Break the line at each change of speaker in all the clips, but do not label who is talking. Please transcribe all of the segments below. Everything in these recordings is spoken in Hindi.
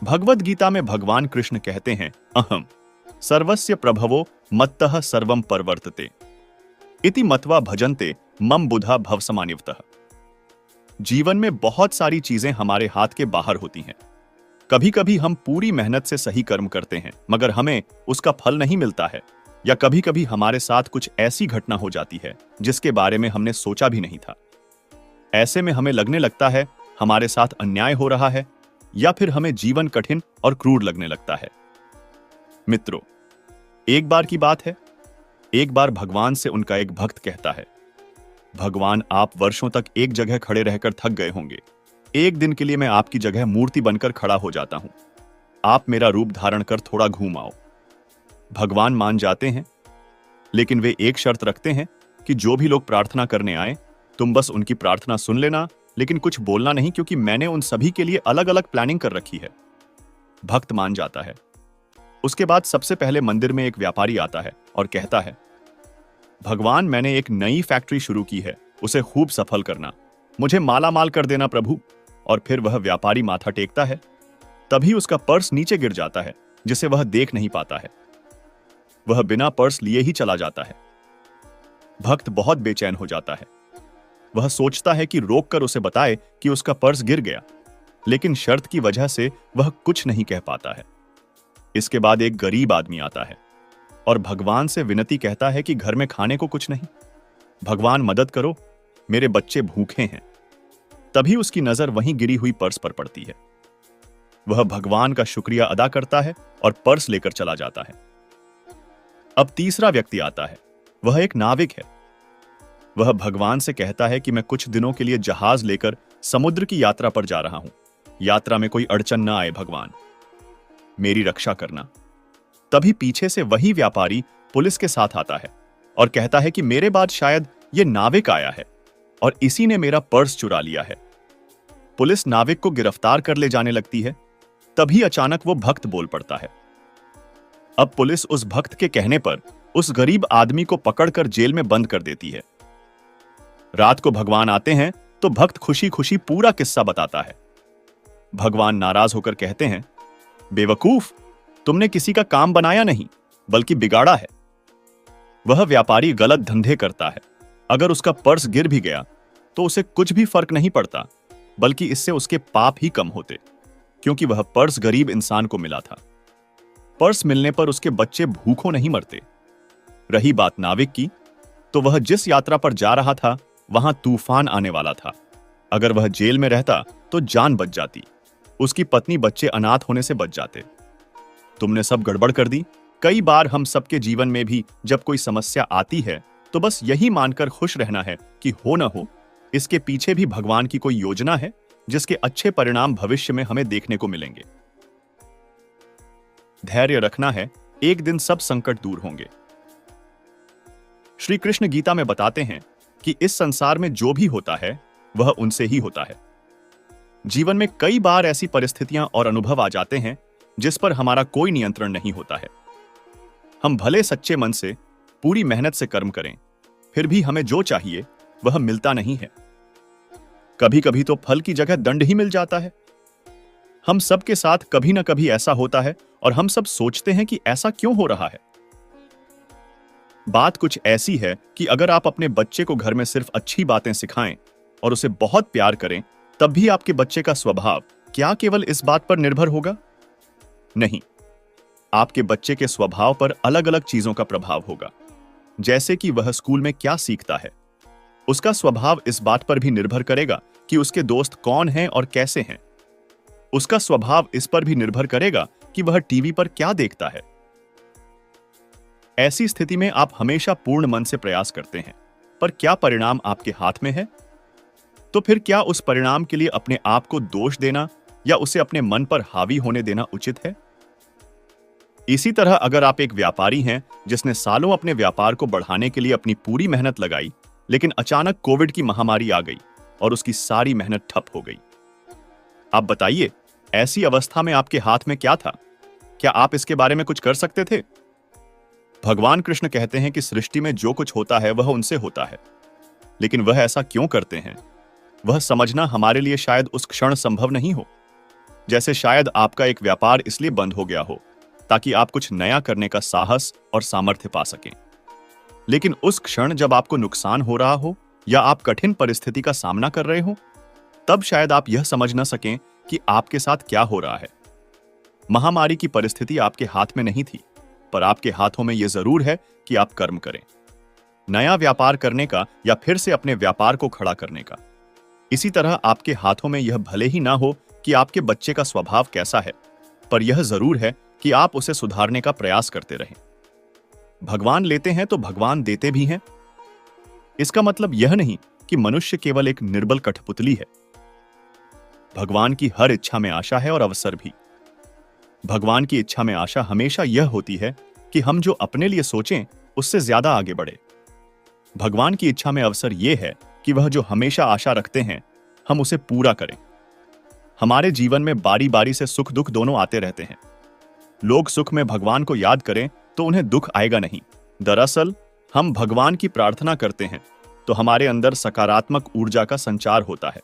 भगवद गीता में भगवान कृष्ण कहते हैं, अहम सर्वस्य प्रभवो मत्तः सर्वम परवर्तते इति मत्वा भजन्ते मम बुधा भवसमान्वितः। जीवन में बहुत सारी चीजें हमारे हाथ के बाहर होती हैं। कभी कभी हम पूरी मेहनत से सही कर्म करते हैं मगर हमें उसका फल नहीं मिलता है, या कभी कभी हमारे साथ कुछ ऐसी घटना हो जाती है जिसके बारे में हमने सोचा भी नहीं था। ऐसे में हमें लगने लगता है हमारे साथ अन्याय हो रहा है, या फिर हमें जीवन कठिन और क्रूर लगने लगता है। मित्रों, एक बार की बात है, एक बार भगवान से उनका एक भक्त कहता है, भगवान, आप वर्षों तक एक जगह खड़े रहकर थक गए होंगे। एक दिन के लिए मैं आपकी जगह मूर्ति बनकर खड़ा हो जाता हूं। आप मेरा रूप धारण कर थोड़ा घूम आओ। भगवान मान जाते हैं, लेकिन वे एक शर्त रखते हैं कि जो भी लोग प्रार्थना करने आए, तुम बस उनकी प्रार्थना सुन लेना, लेकिन कुछ बोलना नहीं, क्योंकि मैंने उन सभी के लिए अलग अलग प्लानिंग कर रखी है। भक्त मान जाता है। उसके बाद सबसे पहले मंदिर में एक व्यापारी आता है और कहता है, भगवान, मैंने एक नई फैक्ट्री शुरू की है, उसे खूब सफल करना, मुझे माला माल कर देना प्रभु। और फिर वह व्यापारी माथा टेकता है। तभी उसका पर्स नीचे गिर जाता है, जिसे वह देख नहीं पाता है। वह बिना पर्स लिए ही चला जाता है। भक्त बहुत बेचैन हो जाता है। वह सोचता है कि रोककर उसे बताए कि उसका पर्स गिर गया, लेकिन शर्त की वजह से वह कुछ नहीं कह पाता है। इसके बाद एक गरीब आदमी आता है और भगवान से विनती कहता है कि घर में खाने को कुछ नहीं, भगवान मदद करो, मेरे बच्चे भूखे हैं। तभी उसकी नजर वहीं गिरी हुई पर्स पर पड़ती है। वह भगवान का शुक्रिया अदा करता है और पर्स लेकर चला जाता है। अब तीसरा व्यक्ति आता है। वह एक नाविक है। वह भगवान से कहता है कि मैं कुछ दिनों के लिए जहाज लेकर समुद्र की यात्रा पर जा रहा हूं। यात्रा में कोई अड़चन ना आए, भगवान मेरी रक्षा करना। तभी पीछे से वही व्यापारी पुलिस के साथ आता है और कहता है कि मेरे बाद शायद ये नाविक आया है और इसी ने मेरा पर्स चुरा लिया है। पुलिस नाविक को गिरफ्तार कर ले जाने लगती है। तभी अचानक वो भक्त बोल पड़ता है। अब पुलिस उस भक्त के कहने पर उस गरीब आदमी को पकड़कर जेल में बंद कर देती है। रात को भगवान आते हैं तो भक्त खुशी खुशी पूरा किस्सा बताता है। भगवान नाराज होकर कहते हैं, बेवकूफ, तुमने किसी का काम बनाया नहीं बल्कि बिगाड़ा है। वह व्यापारी गलत धंधे करता है। अगर उसका पर्स गिर भी गया तो उसे कुछ भी फर्क नहीं पड़ता, बल्कि इससे उसके पाप ही कम होते, क्योंकि वह पर्स गरीब इंसान को मिला था। पर्स मिलने पर उसके बच्चे भूखों नहीं मरते। रही बात नाविक की, तो वह जिस यात्रा पर जा रहा था वहां तूफान आने वाला था। अगर वह जेल में रहता तो जान बच जाती, उसकी पत्नी बच्चे अनाथ होने से बच जाते। तुमने सब गड़बड़ कर दी। कई बार हम सबके जीवन में भी जब कोई समस्या आती है तो बस यही मानकर खुश रहना है कि हो न हो, इसके पीछे भी भगवान की कोई योजना है जिसके अच्छे परिणाम भविष्य में हमें देखने को मिलेंगे। धैर्य रखना है, एक दिन सब संकट दूर होंगे। श्री कृष्ण गीता में बताते हैं कि इस संसार में जो भी होता है वह उनसे ही होता है। जीवन में कई बार ऐसी परिस्थितियां और अनुभव आ जाते हैं जिस पर हमारा कोई नियंत्रण नहीं होता है। हम भले सच्चे मन से पूरी मेहनत से कर्म करें, फिर भी हमें जो चाहिए वह मिलता नहीं है। कभी कभी तो फल की जगह दंड ही मिल जाता है। हम सब के साथ कभी ना कभी ऐसा होता है और हम सब सोचते हैं कि ऐसा क्यों हो रहा है। बात कुछ ऐसी है कि अगर आप अपने बच्चे को घर में सिर्फ अच्छी बातें सिखाएं और उसे बहुत प्यार करें, तब भी आपके बच्चे का स्वभाव क्या केवल इस बात पर निर्भर होगा? नहीं, आपके बच्चे के स्वभाव पर अलग अलग चीजों का प्रभाव होगा। जैसे कि वह स्कूल में क्या सीखता है, उसका स्वभाव इस बात पर भी निर्भर करेगा कि उसके दोस्त कौन हैं और कैसे हैं। उसका स्वभाव इस पर भी निर्भर करेगा कि वह टीवी पर क्या देखता है। ऐसी स्थिति में आप हमेशा पूर्ण मन से प्रयास करते हैं, पर क्या परिणाम आपके हाथ में है? तो फिर क्या उस परिणाम के लिए अपने आप को दोष देना या उसे अपने मन पर हावी होने देना उचित है? इसी तरह अगर आप एक व्यापारी हैं जिसने सालों अपने व्यापार को बढ़ाने के लिए अपनी पूरी मेहनत लगाई, लेकिन अचानक कोविड की महामारी आ गई और उसकी सारी मेहनत ठप हो गई। आप बताइए, ऐसी अवस्था में आपके हाथ में क्या था? क्या आप इसके बारे में कुछ कर सकते थे? भगवान कृष्ण कहते हैं कि सृष्टि में जो कुछ होता है वह उनसे होता है, लेकिन वह ऐसा क्यों करते हैं, वह समझना हमारे लिए शायद उस क्षण संभव नहीं हो। जैसे शायद आपका एक व्यापार इसलिए बंद हो गया हो ताकि आप कुछ नया करने का साहस और सामर्थ्य पा सकें। लेकिन उस क्षण जब आपको नुकसान हो रहा हो या आप कठिन परिस्थिति का सामना कर रहे हो, तब शायद आप यह समझ न सकें कि आपके साथ क्या हो रहा है। महामारी की परिस्थिति आपके हाथ में नहीं थी, पर आपके हाथों में यह जरूर है कि आप कर्म करें, नया व्यापार करने का या फिर से अपने व्यापार को खड़ा करने का। इसी तरह आपके हाथों में यह भले ही ना हो कि आपके बच्चे का स्वभाव कैसा है, पर यह जरूर है कि आप उसे सुधारने का प्रयास करते रहें। भगवान लेते हैं तो भगवान देते भी हैं। इसका मतलब यह नहीं कि मनुष्य केवल एक निर्बल कठपुतली है। भगवान की हर इच्छा में आशा है और अवसर भी। भगवान की इच्छा में आशा हमेशा यह होती है कि हम जो अपने लिए सोचें उससे ज्यादा आगे बढ़े। भगवान की इच्छा में अवसर यह है कि वह जो हमेशा आशा रखते हैं हम उसे पूरा करें। हमारे जीवन में बारी बारी से सुख दुख दोनों आते रहते हैं। लोग सुख में भगवान को याद करें तो उन्हें दुख आएगा नहीं। दरअसल हम भगवान की प्रार्थना करते हैं तो हमारे अंदर सकारात्मक ऊर्जा का संचार होता है।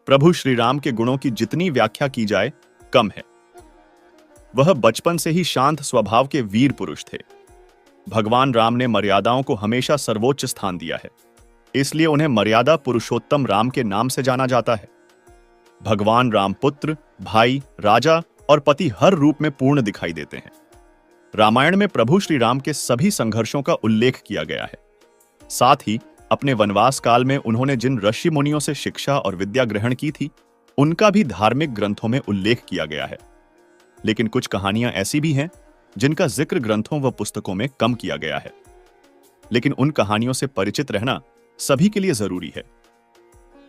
प्रभु श्री राम के गुणों की जितनी व्याख्या की जाए कम है। वह बचपन से ही शांत स्वभाव के वीर पुरुष थे। भगवान राम ने मर्यादाओं को हमेशा सर्वोच्च स्थान दिया है, इसलिए उन्हें मर्यादा पुरुषोत्तम राम के नाम से जाना जाता है। भगवान राम पुत्र, भाई, राजा और पति हर रूप में पूर्ण दिखाई देते हैं। रामायण में प्रभु श्री राम के सभी संघर्षों का उल्लेख किया गया है। साथ ही अपने वनवास काल में उन्होंने जिन ऋषि मुनियों से शिक्षा और विद्या ग्रहण की थी, उनका भी धार्मिक ग्रंथों में उल्लेख किया गया है। लेकिन कुछ कहानियां ऐसी भी हैं जिनका जिक्र ग्रंथों व पुस्तकों में कम किया गया है। लेकिन उन कहानियों से परिचित रहना सभी के लिए जरूरी है।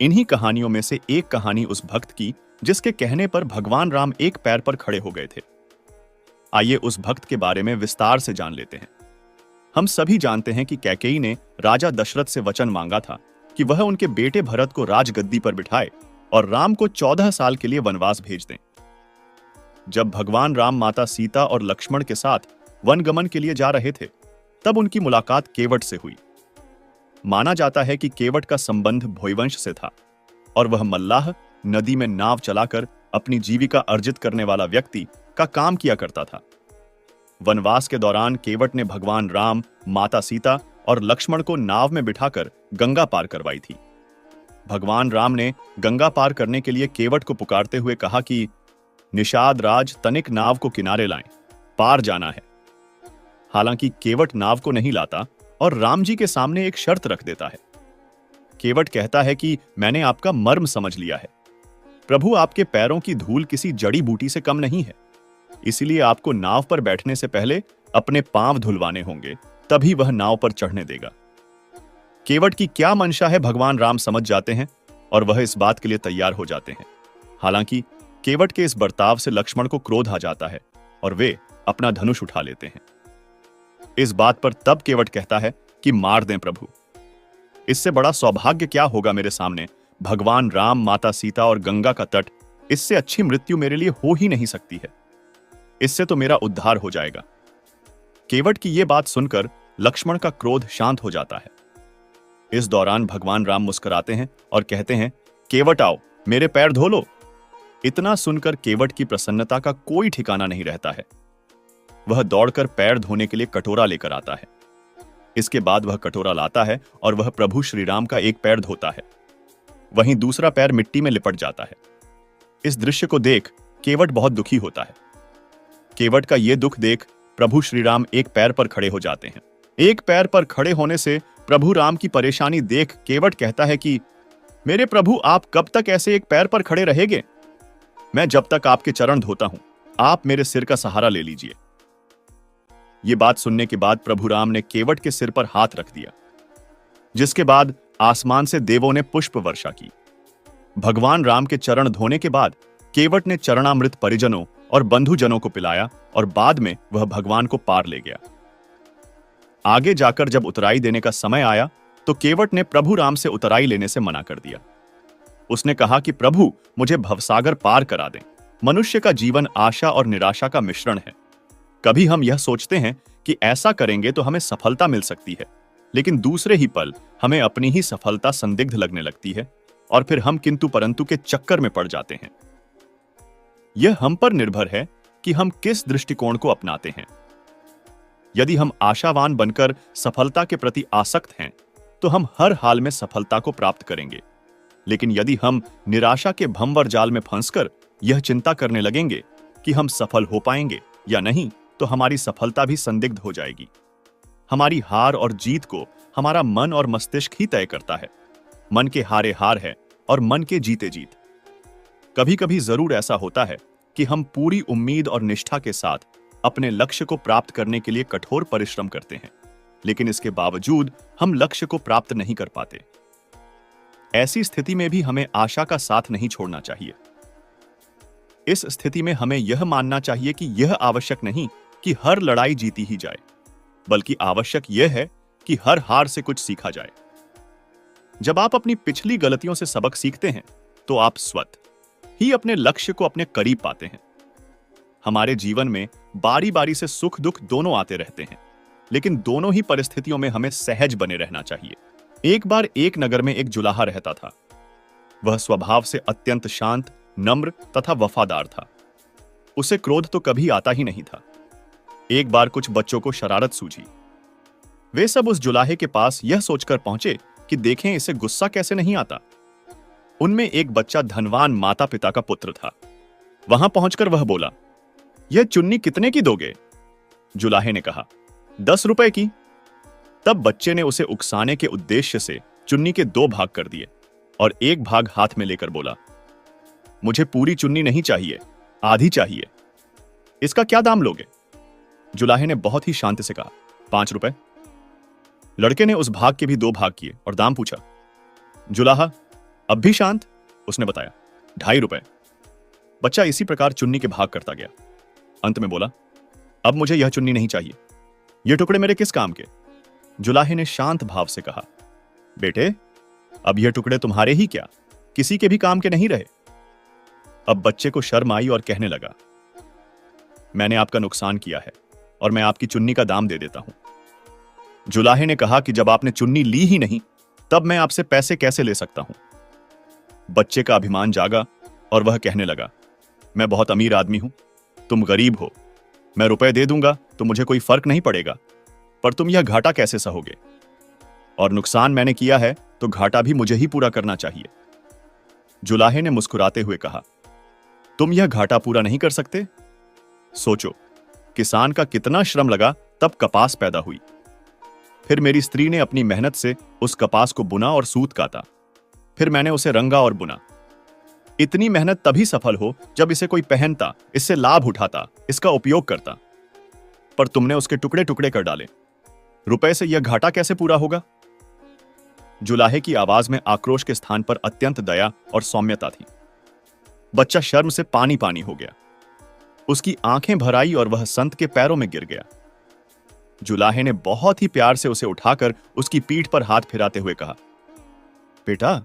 इन्हीं कहानियों में से एक कहानी उस भक्त की जिसके कहने पर भगवान राम एक पैर पर खड़े हो गए थे। आइए उस भक्त के बारे में विस्तार से जान लेते हैं। हम सभी जानते हैं कि कैकेयी ने राजा दशरथ से वचन मांगा था कि वह उनके बेटे भरत को राजगद्दी पर बिठाए और राम को 14 साल के लिए वनवास भेज दें। जब भगवान राम माता सीता और लक्ष्मण के साथ वनगमन के लिए जा रहे थे, तब उनकी मुलाकात केवट से हुई। माना जाता है कि केवट का संबंध भोयवंश से था और वह मल्लाह, नदी में नाव चलाकर अपनी जीविका अर्जित करने वाला व्यक्ति का काम किया करता था। वनवास के दौरान केवट ने भगवान राम, माता सीता और लक्ष्मण को नाव में बिठाकर गंगा पार करवाई थी। भगवान राम ने गंगा पार करने के लिए केवट को पुकारते हुए कहा कि निषाद राज तनिक नाव को किनारे लाएं, पार जाना है। हालांकि केवट नाव को नहीं लाता और राम जी के सामने एक शर्त रख देता है। केवट कहता है कि मैंने आपका मर्म समझ लिया है। प्रभु, आपके पैरों की धूल किसी जड़ी बूटी से कम नहीं है, इसलिए आपको नाव पर बैठने से पहले अपने पांव धुलवाने होंगे, तभी वह नाव पर चढ़ने देगा। केवट की क्या मंशा है भगवान राम समझ जाते हैं और वह इस बात के लिए तैयार हो जाते हैं। हालांकि केवट के इस बर्ताव से लक्ष्मण को क्रोध आ जाता है और वे अपना धनुष उठा लेते हैं। इस बात पर तब केवट कहता है कि मार दें प्रभु। इससे बड़ा सौभाग्य क्या होगा मेरे सामने। भगवान राम, माता सीता और गंगा का तट, इससे अच्छी मृत्यु मेरे लिए हो ही नहीं सकती है। इससे तो मेरा उद्धार हो जाएगा। केवट की यह बात सुनकर लक्ष्मण का क्रोध शांत हो जाता है। इस दौरान भगवान राम मुस्कुराते हैं और कहते हैं, केवट आओ, मेरे पैर धो लो। इतना सुनकर केवट की प्रसन्नता का कोई ठिकाना नहीं रहता है। वह दौड़कर पैर धोने के लिए कटोरा लेकर आता है। इसके बाद वह कटोरा लाता है और वह प्रभु श्री राम का एक पैर धोता है, वहीं दूसरा पैर मिट्टी में लिपट जाता है। इस दृश्य को देख केवट बहुत दुखी होता है। केवट का यह दुख देख प्रभु श्री राम एक पैर पर खड़े हो जाते हैं। एक पैर पर खड़े होने से प्रभु राम की परेशानी देख केवट कहता है कि मेरे प्रभु, आप कब तक ऐसे एक पैर पर खड़े रहेंगे? मैं जब तक आपके चरण धोता हूं, आप मेरे सिर का सहारा ले लीजिए। यह बात सुनने के बाद प्रभु राम ने केवट के सिर पर हाथ रख दिया, जिसके बाद आसमान से देवों ने पुष्प वर्षा की। भगवान राम के चरण धोने के बाद केवट ने चरणामृत परिजनों और बंधुजनों को पिलाया और बाद में वह भगवान को पार ले गया। आगे जाकर जब उतराई देने का समय आया तो केवट ने प्रभु राम से उतराई लेने से मना कर दिया। उसने कहा कि प्रभु, मुझे भवसागर पार करा दें। मनुष्य का जीवन आशा और निराशा का मिश्रण है। कभी हम यह सोचते हैं कि ऐसा करेंगे तो हमें सफलता मिल सकती है, लेकिन दूसरे ही पल हमें अपनी ही सफलता संदिग्ध लगने लगती है और फिर हम किंतु परंतु के चक्कर में पड़ जाते हैं। यह हम पर निर्भर है कि हम किस दृष्टिकोण को अपनाते हैं। यदि हम आशावान बनकर सफलता के प्रति आसक्त हैं, तो हम हर हाल में सफलता को प्राप्त करेंगे। लेकिन यदि हम निराशा के भंवर जाल में फंसकर यह चिंता करने लगेंगे कि हम सफल हो पाएंगे या नहीं, तो हमारी सफलता भी संदिग्ध हो जाएगी। हमारी हार और जीत को हमारा मन और मस्तिष्क ही तय करता है। मन के हारे हार है और मन के जीते जीत। कभी कभी जरूर ऐसा होता है कि हम पूरी उम्मीद और निष्ठा के साथ अपने लक्ष्य को प्राप्त करने के लिए कठोर परिश्रम करते हैं, लेकिन इसके बावजूद हम लक्ष्य को प्राप्त नहीं कर पाते। ऐसी स्थिति में भी हमें आशा का साथ नहीं छोड़ना चाहिए। इस स्थिति में हमें यह मानना चाहिए कि यह आवश्यक नहीं कि हर लड़ाई जीती ही जाए, बल्कि आवश्यक यह है कि हर हार से कुछ सीखा जाए। जब आप अपनी पिछली गलतियों से सबक सीखते हैं, तो आप स्वतः ही अपने लक्ष्य को अपने करीब पाते हैं। हमारे जीवन में बारी बारी से सुख दुख दोनों आते रहते हैं, लेकिन दोनों ही परिस्थितियों में हमें सहज बने रहना चाहिए। एक बार एक नगर में एक जुलाहा रहता था। वह स्वभाव से अत्यंत शांत, नम्र तथा वफादार था। उसे क्रोध तो कभी आता ही नहीं था। एक बार कुछ बच्चों को शरारत सूझी। वे सब उस जुलाहे के पास यह सोचकर पहुंचे कि देखें इसे गुस्सा कैसे नहीं आता। उनमें एक बच्चा धनवान माता पिता का पुत्र था। वहां पहुंचकर वह बोला, यह चुन्नी कितने की दोगे? जुलाहे ने कहा, 10 रुपए की। तब बच्चे ने उसे उकसाने के उद्देश्य से चुन्नी के 2 भाग कर दिए और एक भाग हाथ में लेकर बोला, मुझे पूरी चुन्नी नहीं चाहिए, आधी चाहिए। इसका क्या दाम लोगे? जुलाहे ने बहुत ही शांति से कहा, 5 रुपए। लड़के ने उस भाग के भी 2 भाग किए और दाम पूछा। जुलाहा अब भी शांत, उसने बताया, 2.5 रुपए। बच्चा इसी प्रकार चुन्नी के भाग करता गया। अंत में बोला, अब मुझे यह चुन्नी नहीं चाहिए, ये टुकड़े मेरे किस काम के? जुलाहे ने शांत भाव से कहा, बेटे, अब यह टुकड़े तुम्हारे ही क्या, किसी के भी काम के नहीं रहे। अब बच्चे को शर्म आई और कहने लगा, मैंने आपका नुकसान किया है और मैं आपकी चुन्नी का दाम दे देता हूं। जुलाहे ने कहा कि जब आपने चुन्नी ली ही नहीं, तब मैं आपसे पैसे कैसे ले सकता हूं? बच्चे का अभिमान जागा और वह कहने लगा, मैं बहुत अमीर आदमी हूं, तुम गरीब हो, मैं रुपए दे दूंगा तो मुझे कोई फर्क नहीं पड़ेगा, पर तुम यह घाटा कैसे सहोगे? और नुकसान मैंने किया है तो घाटा भी मुझे ही पूरा करना चाहिए। जुलाहे ने मुस्कुराते हुए कहा, तुम यह घाटा पूरा नहीं कर सकते? सोचो, किसान का कितना श्रम लगा तब कपास पैदा हुई। फिर मेरी स्त्री ने अपनी मेहनत से उस कपास को बुना और सूत काता। फिर मैंने उसे रंगा और बुना। इतनी मेहनत तभी सफल हो जब इसे कोई पहनता, इससे लाभ उठाता, इसका उपयोग करता। पर तुमने उसके टुकड़े टुकड़े कर डाले। रुपए से यह घाटा कैसे पूरा होगा? जुलाहे की आवाज में आक्रोश के स्थान पर अत्यंत दया और सौम्यता थी। बच्चा शर्म से पानी पानी हो गया। उसकी आंखें भर आई और वह संत के पैरों में गिर गया। जुलाहे ने बहुत ही प्यार से उसे उठाकर उसकी पीठ पर हाथ फिराते हुए कहा, बेटा,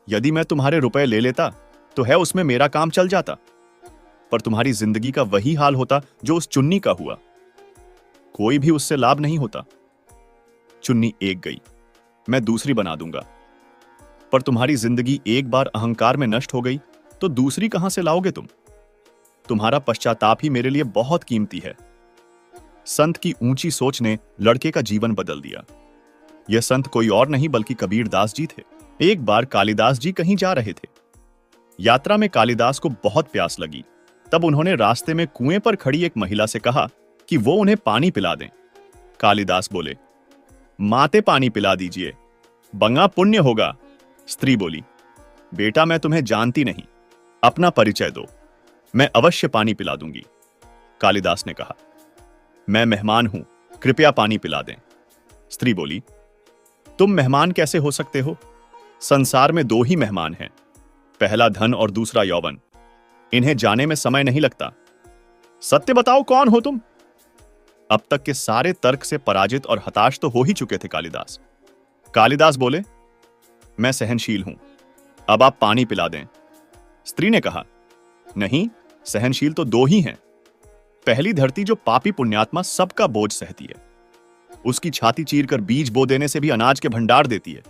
यदि मैं तुम्हारे रुपए ले लेता तो है उसमें मेरा काम चल जाता, पर तुम्हारी जिंदगी का वही हाल होता जो उस चुन्नी का हुआ। कोई भी उससे लाभ नहीं होता। चुन्नी एक गई, मैं दूसरी बना दूंगा, पर तुम्हारी जिंदगी एक बार अहंकार में नष्ट हो गई तो दूसरी कहां से लाओगे तुम? तुम्हारा पश्चाताप ही मेरे लिए बहुत कीमती है। संत की ऊंची सोच ने लड़के का जीवन बदल दिया। यह संत कोई और नहीं बल्कि कबीर दास जी थे। एक बार कालिदास जी कहीं जा रहे थे। यात्रा में कालिदास को बहुत प्यास लगी। तब उन्होंने रास्ते में कुएं पर खड़ी एक महिला से कहा कि वो उन्हें पानी पिला दें। कालिदास बोले, माते पानी पिला दीजिए, बंगा पुण्य होगा। स्त्री बोली, बेटा, मैं तुम्हें जानती नहीं, अपना परिचय दो, मैं अवश्य पानी पिला दूंगी। कालिदास ने कहा, मैं मेहमान हूं, कृपया पानी पिला दें। स्त्री बोली, तुम मेहमान कैसे हो सकते हो? संसार में 2 ही मेहमान हैं, पहला धन और दूसरा यौवन। इन्हें जाने में समय नहीं लगता। सत्य बताओ, कौन हो तुम? अब तक के सारे तर्क से पराजित और हताश तो हो ही चुके थे कालिदास। कालिदास बोले, मैं सहनशील हूं, अब आप पानी पिला दें। स्त्री ने कहा, नहीं, सहनशील तो 2 ही हैं। पहली धरती जो पापी पुण्यात्मा सबका बोझ सहती है, उसकी छाती चीरकर बीज बो देने से भी अनाज के भंडार देती है।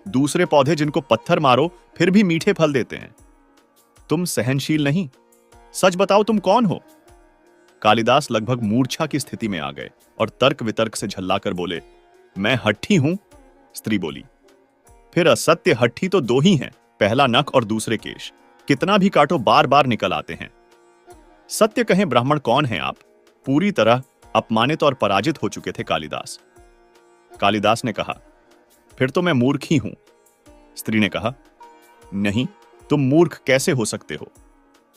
दूसरे पौधे जिनको पत्थर मारो फिर भी मीठे फल देते हैं। तुम सहनशील नहीं, सच बताओ तुम कौन हो? कालिदास लगभग मूर्छा की स्थिति में आ गए और तर्क वितर्क से झल्लाकर बोले, मैं हट्ठी हूं। स्त्री बोली, फिर असत्य हट्ठी तो दो ही हैं, पहला नख और दूसरे केश, कितना भी काटो बार बार निकल आते हैं। सत्य कहें ब्राह्मण कौन हैं आप? पूरी तरह अपमानित और पराजित हो चुके थे कालिदास। कालिदास ने कहा, फिर तो मैं मूर्ख ही हूं। स्त्री ने कहा, नहीं, तुम मूर्ख कैसे हो सकते हो?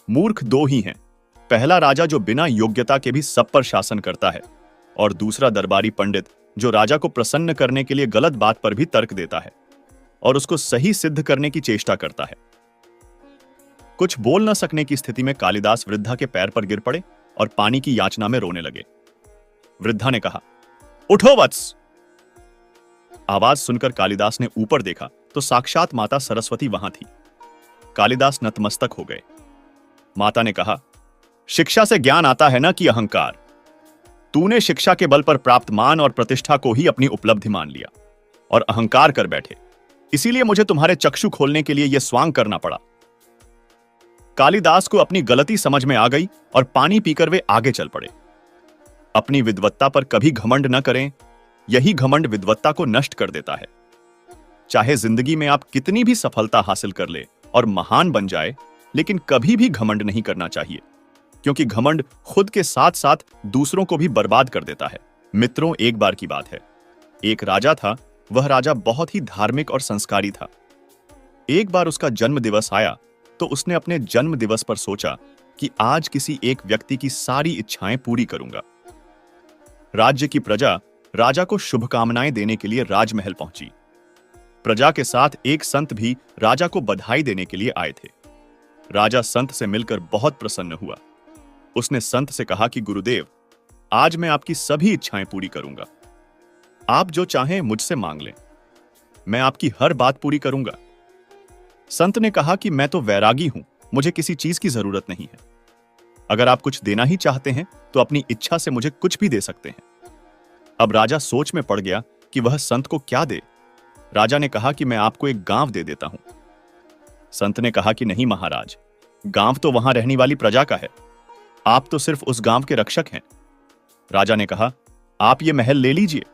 मूर्ख दो ही हैं, पहला राजा जो बिना योग्यता के भी सब पर शासन करता है, और दूसरा दरबारी पंडित जो राजा को प्रसन्न करने के लिए गलत बात पर भी तर्क देता है और उसको सही सिद्ध करने की चेष्टा करता है। कुछ बोल न सकने की स्थिति में कालिदास वृद्धा के पैर पर गिर पड़े और पानी की याचना में रोने लगे। वृद्धा ने कहा, उठो वत्स। आवाज सुनकर कालिदास ने ऊपर देखा तो साक्षात माता सरस्वती वहां थी। कालिदास नतमस्तक हो गए। माता ने कहा, शिक्षा से ज्ञान आता है ना कि अहंकार। तूने शिक्षा के बल पर प्राप्त मान और प्रतिष्ठा को ही अपनी उपलब्धि मान लिया और अहंकार कर बैठे, इसीलिए मुझे तुम्हारे चक्षु खोलने के लिए यह स्वांग करना पड़ा। कालिदास को अपनी गलती समझ में आ गई और पानी पीकर वे आगे चल पड़े। अपनी विद्वत्ता पर कभी घमंड न करें, यही घमंड विद्वत्ता को नष्ट कर देता है। चाहे जिंदगी में आप कितनी भी सफलता हासिल कर ले और महान बन जाए, लेकिन कभी भी घमंड नहीं करना चाहिए, क्योंकि घमंड खुद के साथ साथ दूसरों को भी बर्बाद कर देता है। मित्रों, एक बार की बात है, एक राजा था। वह राजा बहुत ही धार्मिक और संस्कारी था। एक बार उसका जन्म दिवस आया तो उसने अपने जन्म दिवस पर सोचा कि आज किसी एक व्यक्ति की सारी इच्छाएं पूरी करूंगा। राज्य की प्रजा राजा को शुभकामनाएं देने के लिए राजमहल पहुंची। प्रजा के साथ एक संत भी राजा को बधाई देने के लिए आए थे। राजा संत से मिलकर बहुत प्रसन्न हुआ। उसने संत से कहा कि गुरुदेव, आज मैं आपकी सभी इच्छाएं पूरी करूंगा। आप जो चाहें मुझसे मांग लें, मैं आपकी हर बात पूरी करूंगा। संत ने कहा कि मैं तो वैरागी हूं, मुझे किसी चीज की जरूरत नहीं है। अगर आप कुछ देना ही चाहते हैं तो अपनी इच्छा से मुझे कुछ भी दे सकते हैं। अब राजा सोच में पड़ गया कि वह संत को क्या दे। राजा ने कहा कि मैं आपको एक गांव दे देता हूं। संत ने कहा कि नहीं महाराज, गांव तो वहां रहने वाली प्रजा का है, आप तो सिर्फ उस गांव के रक्षक हैं। राजा ने कहा, आप ये महल ले लीजिए।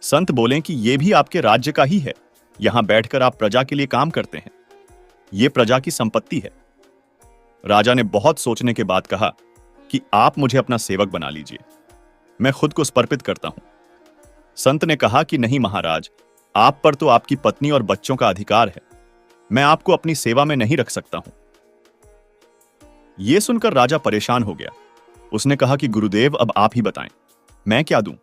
संत बोले कि यह भी आपके राज्य का ही है, यहां बैठकर आप प्रजा के लिए काम करते हैं, यह प्रजा की संपत्ति है। राजा ने बहुत सोचने के बाद कहा कि आप मुझे अपना सेवक बना लीजिए, मैं खुद को समर्पित करता हूं। संत ने कहा कि नहीं महाराज, आप पर तो आपकी पत्नी और बच्चों का अधिकार है, मैं आपको अपनी सेवा में नहीं रख सकता हूं। यह सुनकर राजा परेशान हो गया। उसने कहा कि गुरुदेव, अब आप ही बताएं, मैं क्या दूं?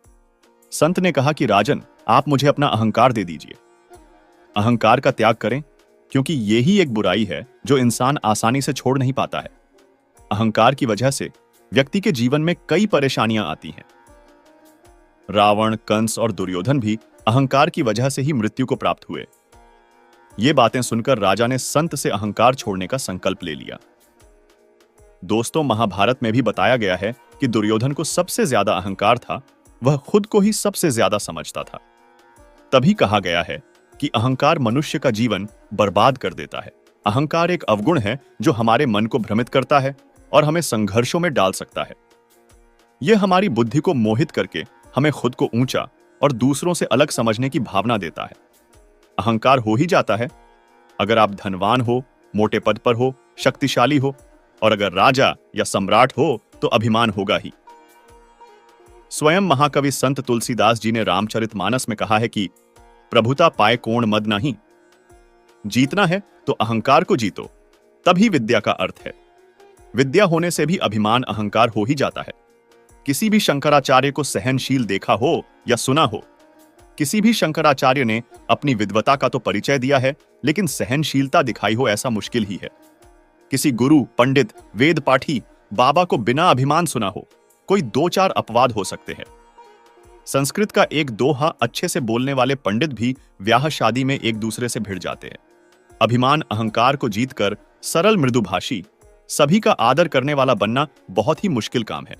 संत ने कहा कि राजन, आप मुझे अपना अहंकार दे दीजिए। अहंकार का त्याग करें, क्योंकि यही एक बुराई है जो इंसान आसानी से छोड़ नहीं पाता है। अहंकार की वजह से व्यक्ति के जीवन में कई परेशानियां आती हैं। रावण, कंस और दुर्योधन भी अहंकार की वजह से ही मृत्यु को प्राप्त हुए। ये बातें सुनकर राजा ने संत से अहंकार छोड़ने का संकल्प ले लिया। दोस्तों, महाभारत में भी बताया गया है कि दुर्योधन को सबसे ज्यादा अहंकार था, वह खुद को ही सबसे ज्यादा समझता था। तभी कहा गया है कि अहंकार मनुष्य का जीवन बर्बाद कर देता है। अहंकार एक अवगुण है जो हमारे मन को भ्रमित करता है और हमें संघर्षों में डाल सकता है। यह हमारी बुद्धि को मोहित करके हमें खुद को ऊंचा और दूसरों से अलग समझने की भावना देता है। अहंकार हो ही जाता है अगर आप धनवान हो, मोटे पद पर हो, शक्तिशाली हो, और अगर राजा या सम्राट हो तो अभिमान होगा ही। स्वयं महाकवि संत तुलसीदास जी ने रामचरितमानस में कहा है कि प्रभुता पाए कोण मद नहीं, जीतना है तो अहंकार को जीतो, तभी विद्या का अर्थ है। विद्या होने से भी अभिमान, अहंकार हो ही जाता है। किसी भी शंकराचार्य को सहनशील देखा हो या सुना हो, किसी भी शंकराचार्य ने अपनी विद्वता का तो परिचय दिया है, लेकिन सहनशीलता दिखाई हो ऐसा मुश्किल ही है। किसी गुरु, पंडित, वेद पाठी, बाबा को बिना अभिमान सुना हो, कोई दो चार अपवाद हो सकते हैं। संस्कृत का एक दोहा अच्छे से बोलने वाले पंडित भी ब्याह शादी में एक दूसरे से भिड़ जाते हैं। अभिमान, अहंकार को जीतकर सरल मृदुभाषी, सभी का आदर करने वाला बनना बहुत ही मुश्किल काम है।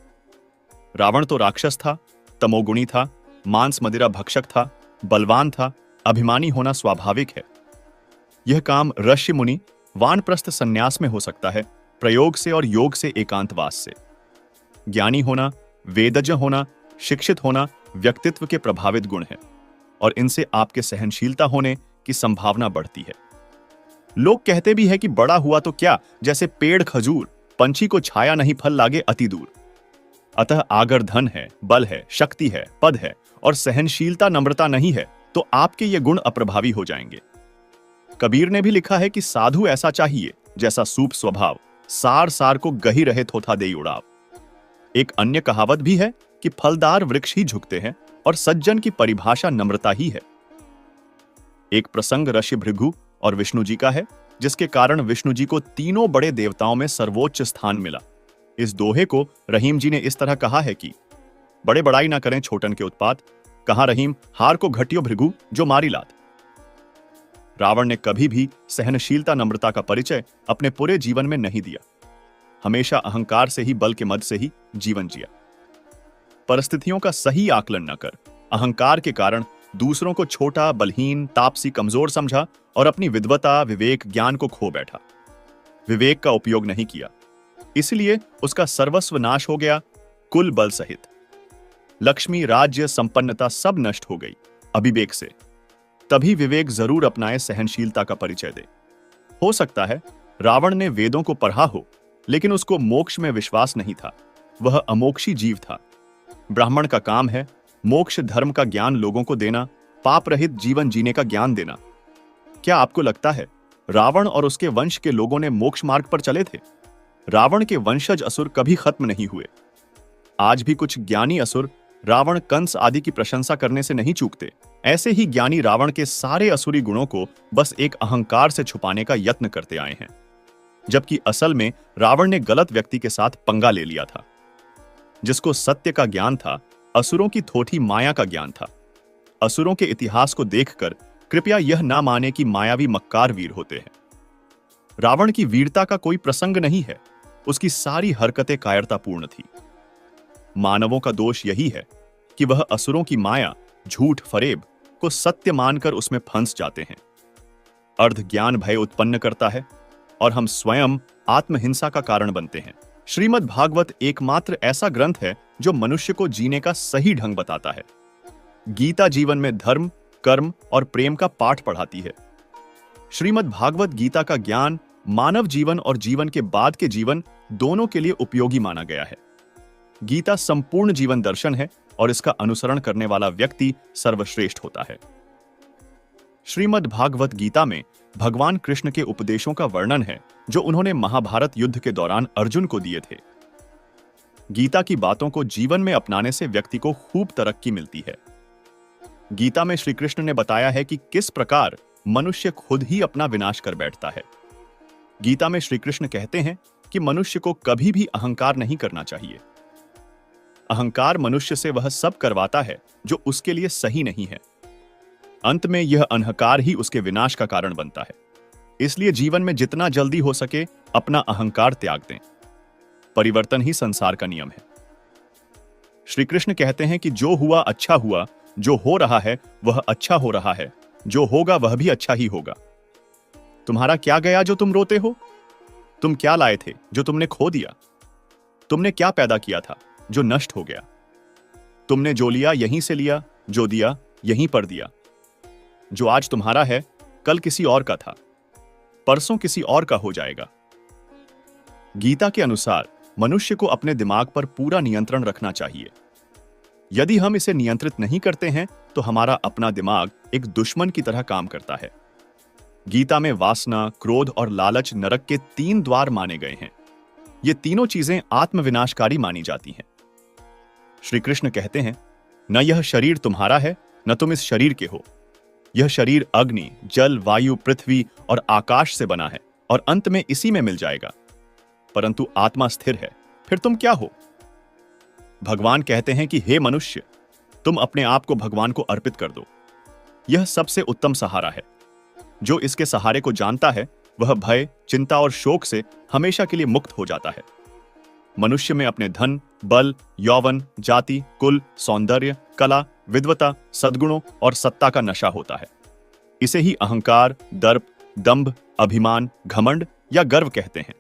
रावण तो राक्षस था, तमोगुणी था, मांस मदिरा भक्षक था, बलवान था, अभिमानी होना स्वाभाविक है। यह काम ऋषि मुनि वानप्रस्थ संन्यास में हो सकता है, प्रयोग से और योग से एकांतवास से। ज्ञानी होना, वेदज्ञ होना, शिक्षित होना व्यक्तित्व के प्रभावित गुण है और इनसे आपके सहनशीलता होने की संभावना बढ़ती है। लोग कहते भी है कि बड़ा हुआ तो क्या, जैसे पेड़ खजूर, पंछी को छाया नहीं फल लागे अति दूर। अतः आगर धन है, बल है, शक्ति है, पद है और सहनशीलता नम्रता नहीं है तो आपके ये गुण अप्रभावी हो जाएंगे। कबीर ने भी लिखा है कि साधु ऐसा चाहिए जैसा सूप स्वभाव, सार सार को गही रहे थोथा दे उड़ाव। एक अन्य कहावत भी है कि फलदार वृक्ष ही झुकते हैं और सज्जन की परिभाषा नम्रता ही है। एक प्रसंग ऋषि भृगु और विष्णु जी का है, जिसके कारण विष्णु जी को तीनों बड़े देवताओं में सर्वोच्च स्थान मिला। इस दोहे को रहीम जी ने इस तरह कहा है कि बड़े बड़ाई ना करें छोटन के उत्पात, कहां रहीम हार को घटियो भृगु जो मारी लात। रावण ने कभी भी सहनशीलता नम्रता का परिचय अपने पूरे जीवन में नहीं दिया। हमेशा अहंकार से ही, बल के मद से ही जीवन जिया। परिस्थितियों का सही आकलन न कर अहंकार के कारण दूसरों को छोटा, बलहीन, तापसी, कमजोर समझा और अपनी विद्वता, विवेक, ज्ञान को खो बैठा। विवेक का उपयोग नहीं किया, इसलिए उसका सर्वस्व नाश हो गया, कुल बल सहित। लक्ष्मी, राज्य, संपन्नता सब नष्ट हो गई अविवेक से। तभी विवेक जरूर अपनाए सहनशीलता का परिचय दे। हो सकता है रावण ने वेदों को पढ़ा हो, लेकिन उसको मोक्ष में विश्वास नहीं था। वह अमोक्षी जीव था। ब्राह्मण का काम है मोक्ष धर्म का ज्ञान लोगों को देना, पाप रहित जीवन जीने का ज्ञान देना। क्या आपको लगता है रावण और उसके वंश के लोगों ने मोक्ष मार्ग पर चले थे? रावण के वंशज असुर कभी खत्म नहीं हुए। आज भी कुछ ज्ञानी असुर रावण, कंस आदि की प्रशंसा करने से नहीं चूकते। ऐसे ही ज्ञानी रावण के सारे असुरी गुणों को बस एक अहंकार से छुपाने का यत्न करते आए हैं, जबकि असल में रावण ने गलत व्यक्ति के साथ पंगा ले लिया था। जिसको सत्य का ज्ञान था, असुरों की थोथी माया का ज्ञान था। असुरों के इतिहास को देखकर कृपया यह ना माने कि मायावी मक्कार वीर होते हैं। रावण की वीरता का कोई प्रसंग नहीं है, उसकी सारी हरकतें कायरतापूर्ण थी। मानवों का दोष यही है कि वह असुरों की माया, झूठ, फरेब को सत्य मानकर उसमें फंस जाते हैं। अर्ध ज्ञान भय उत्पन्न करता है और हम स्वयं आत्महिंसा का कारण बनते हैं। श्रीमद् भागवत एकमात्र ऐसा ग्रंथ है जो मनुष्य को जीने का सही ढंग बताता है। गीता जीवन में धर्म, कर्म और प्रेम का पाठ पढ़ाती है। श्रीमद् भागवत गीता का ज्ञान मानव जीवन और जीवन के बाद के जीवन दोनों के लिए उपयोगी माना गया है। गीता संपूर्ण जीवन दर्शन है और इसका अनुसरण करने वाला व्यक्ति सर्वश्रेष्ठ होता है। श्रीमद् भागवत गीता में भगवान कृष्ण के उपदेशों का वर्णन है जो उन्होंने महाभारत युद्ध के दौरान अर्जुन को दिए थे। गीता की बातों को जीवन में अपनाने से व्यक्ति को खूब तरक्की मिलती है। गीता में श्री कृष्ण ने बताया है कि किस प्रकार मनुष्य खुद ही अपना विनाश कर बैठता है। गीता में श्री कृष्ण कहते हैं कि मनुष्य को कभी भी अहंकार नहीं करना चाहिए। अहंकार मनुष्य से वह सब करवाता है जो उसके लिए सही नहीं है। अंत में यह अहंकार ही उसके विनाश का कारण बनता है। इसलिए जीवन में जितना जल्दी हो सके अपना अहंकार त्याग दें। परिवर्तन ही संसार का नियम है। श्री कृष्ण कहते हैं कि जो हुआ अच्छा हुआ, जो हो रहा है वह अच्छा हो रहा है, जो होगा वह भी अच्छा ही होगा। तुम्हारा क्या गया जो तुम रोते हो? तुम क्या लाए थे जो तुमने खो दिया? तुमने क्या पैदा किया था जो नष्ट हो गया? तुमने जो लिया यहीं से लिया, जो दिया यहीं पर दिया। जो आज तुम्हारा है कल किसी और का था, परसों किसी और का हो जाएगा। गीता के अनुसार मनुष्य को अपने दिमाग पर पूरा नियंत्रण रखना चाहिए। यदि हम इसे नियंत्रित नहीं करते हैं तो हमारा अपना दिमाग एक दुश्मन की तरह काम करता है। गीता में वासना, क्रोध और लालच नरक के 3 द्वार माने गए हैं। ये तीनों चीजें आत्मविनाशकारी मानी जाती हैं। श्री कृष्ण कहते हैं, न यह शरीर तुम्हारा है न तुम इस शरीर के हो। यह शरीर अग्नि, जल, वायु, पृथ्वी और आकाश से बना है और अंत में इसी में मिल जाएगा। परंतु आत्मा स्थिर है, फिर तुम क्या हो? भगवान कहते हैं कि हे मनुष्य, तुम अपने आप को भगवान को अर्पित कर दो। यह सबसे उत्तम सहारा है। जो इसके सहारे को जानता है वह भय, चिंता और शोक से हमेशा के लिए मुक्त हो जाता है। मनुष्य में अपने धन, बल, यौवन, जाति, कुल, सौंदर्य, कला, विद्वता, सद्गुणों और सत्ता का नशा होता है। इसे ही अहंकार, दर्प, दंभ, अभिमान, घमंड या गर्व कहते हैं।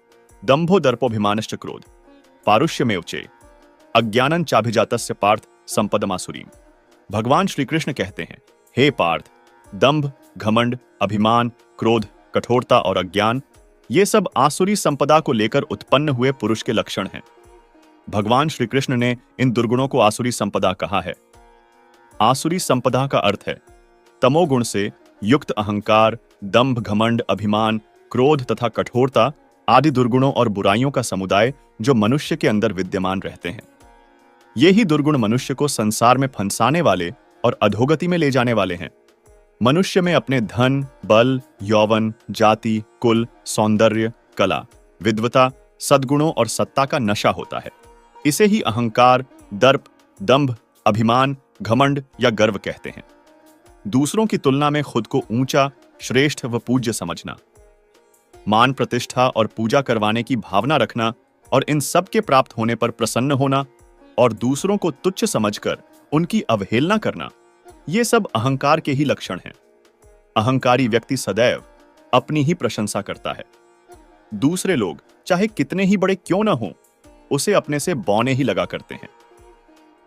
दंभो दर्पोभिमानश्च क्रोध पारुष्यमेव चे अज्ञानं चाभिजातस्य पार्थ संपदमासुरीम। भगवान श्री कृष्ण कहते हैं, हे पार्थ, दंभ, घमंड, अभिमान, क्रोध, कठोरता और अज्ञान, ये सब आसुरी संपदा को लेकर उत्पन्न हुए पुरुष के लक्षण हैं। भगवान श्री कृष्ण ने इन दुर्गुणों को आसुरी संपदा कहा है। आसुरी संपदा का अर्थ है तमोगुण से युक्त अहंकार, दंभ, घमंड, अभिमान, क्रोध तथा कठोरता आदि दुर्गुणों और बुराइयों का समुदाय जो मनुष्य के अंदर विद्यमान रहते हैं। ये ही दुर्गुण मनुष्य को संसार में फंसाने वाले और अधोगति में ले जाने वाले हैं। मनुष्य में अपने धन, बल, यौवन, जाति, कुल, सौंदर्य, कला, विद्वता, सद्गुणों और सत्ता का नशा होता है। इसे ही अहंकार, दर्प, दंभ, अभिमान, घमंड या गर्व कहते हैं। दूसरों की तुलना में खुद को ऊंचा, श्रेष्ठ व पूज्य समझना, मान प्रतिष्ठा और पूजा करवाने की भावना रखना और इन सब के प्राप्त होने पर प्रसन्न होना और दूसरों को तुच्छ समझकर उनकी अवहेलना करना, ये सब अहंकार के ही लक्षण हैं। अहंकारी व्यक्ति सदैव अपनी ही प्रशंसा करता है। दूसरे लोग चाहे कितने ही बड़े क्यों न हों, उसे अपने से बौने ही लगा करते हैं।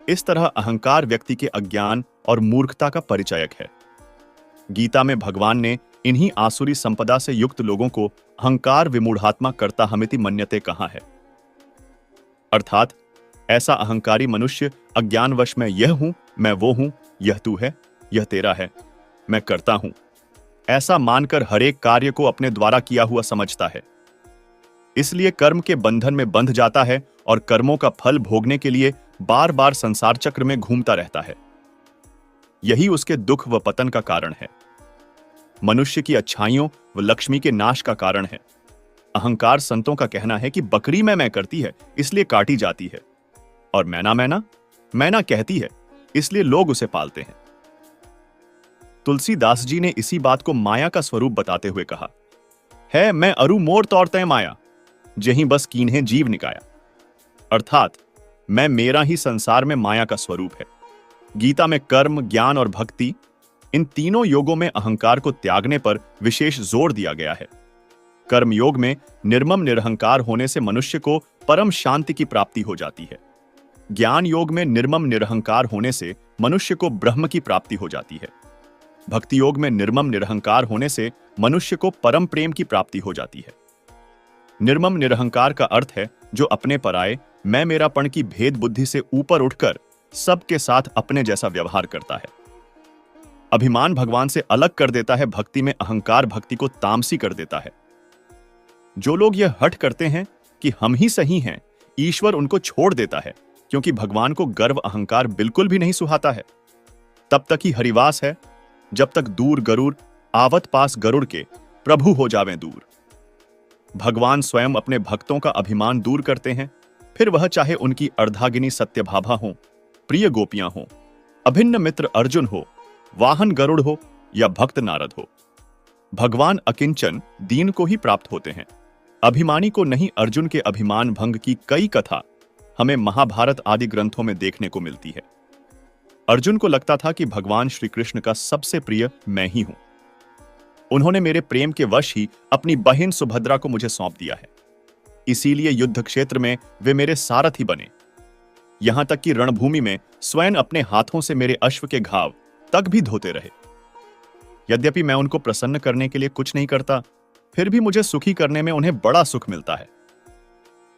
इस तरह अहंकार व्यक्ति के अज्ञान और मूर्खता का परिचायक है। गीता में भगवान ने इन्हीं आसुरी संपदा से युक्त लोगों को अहंकार विमूढ़ात्मा कर्ता हमिति मन्यते कहा है। अर्थात ऐसा अहंकारी मनुष्य अज्ञानवश मैं यह हूं, मैं वो हूं, यह तू है, यह तेरा है, मैं करता हूं, ऐसा मानकर हरेक कार्य को अपने द्वारा किया हुआ समझता है। इसलिए कर्म के बंधन में बंध जाता है और कर्मों का फल भोगने के लिए बार बार संसार चक्र में घूमता रहता है। यही उसके दुख व पतन का कारण है। मनुष्य की अच्छाइयों व लक्ष्मी के नाश का कारण है। अहंकार संतों का कहना है कि बकरी मैं करती है इसलिए काटी जाती है, और मैना मैना मैना कहती है इसलिए लोग उसे पालते हैं। तुलसीदास जी ने इसी बात को माया का स्वरूप बताते हुए कहा है, मैं अरु मोर तौरते माया जहीं बस कीन्हे जीव निकाया। अर्थात मैं मेरा ही संसार में माया का स्वरूप है। गीता में कर्म, ज्ञान और भक्ति, इन तीनों योगों में अहंकार को त्यागने पर विशेष जोर दिया गया है। कर्म योग में निर्मम निरहंकार होने से मनुष्य को परम शांति की प्राप्ति हो जाती है। ज्ञान योग में निर्मम निरहंकार होने से मनुष्य को ब्रह्म की प्राप्ति हो जाती है। भक्ति योग में निर्मम निरहंकार होने से मनुष्य को परम प्रेम की प्राप्ति हो जाती है। निर्मम निरहंकार का अर्थ है जो अपने पराये मैं मेरापन की भेद बुद्धि से ऊपर उठकर सबके साथ अपने जैसा व्यवहार करता है। अभिमान भगवान से अलग कर देता है, भक्ति में अहंकार भक्ति को तामसी कर देता है। जो लोग यह हठ करते हैं कि हम ही सही हैं, ईश्वर उनको छोड़ देता है, क्योंकि भगवान को गर्व अहंकार बिल्कुल भी नहीं सुहाता है। तब तक ही हरिवास है जब तक दूर गरुड़ आवत पास गरुड़ के प्रभु हो जावें दूर। भगवान स्वयं अपने भक्तों का अभिमान दूर करते हैं, फिर वह चाहे उनकी अर्धागिनी सत्यभाभा हो, प्रिय गोपियां हो, अभिन्न मित्र अर्जुन हो, वाहन गरुड़ हो या भक्त नारद हो। भगवान अकिंचन दीन को ही प्राप्त होते हैं, अभिमानी को नहीं। अर्जुन के अभिमान भंग की कई कथा हमें महाभारत आदि ग्रंथों में देखने को मिलती है। अर्जुन को लगता था कि भगवान श्री कृष्ण का सबसे प्रिय मैं ही हूं। उन्होंने मेरे प्रेम के वश ही अपनी बहन सुभद्रा को मुझे सौंप दिया है, इसीलिए युद्ध क्षेत्र में वे मेरे सारथी बने। यहां तक कि रणभूमि में स्वयं अपने हाथों से मेरे अश्व के घाव तक भी धोते रहे। यद्यपि मैं उनको प्रसन्न करने के लिए कुछ नहीं करता, फिर भी मुझे सुखी करने में उन्हें बड़ा सुख मिलता है।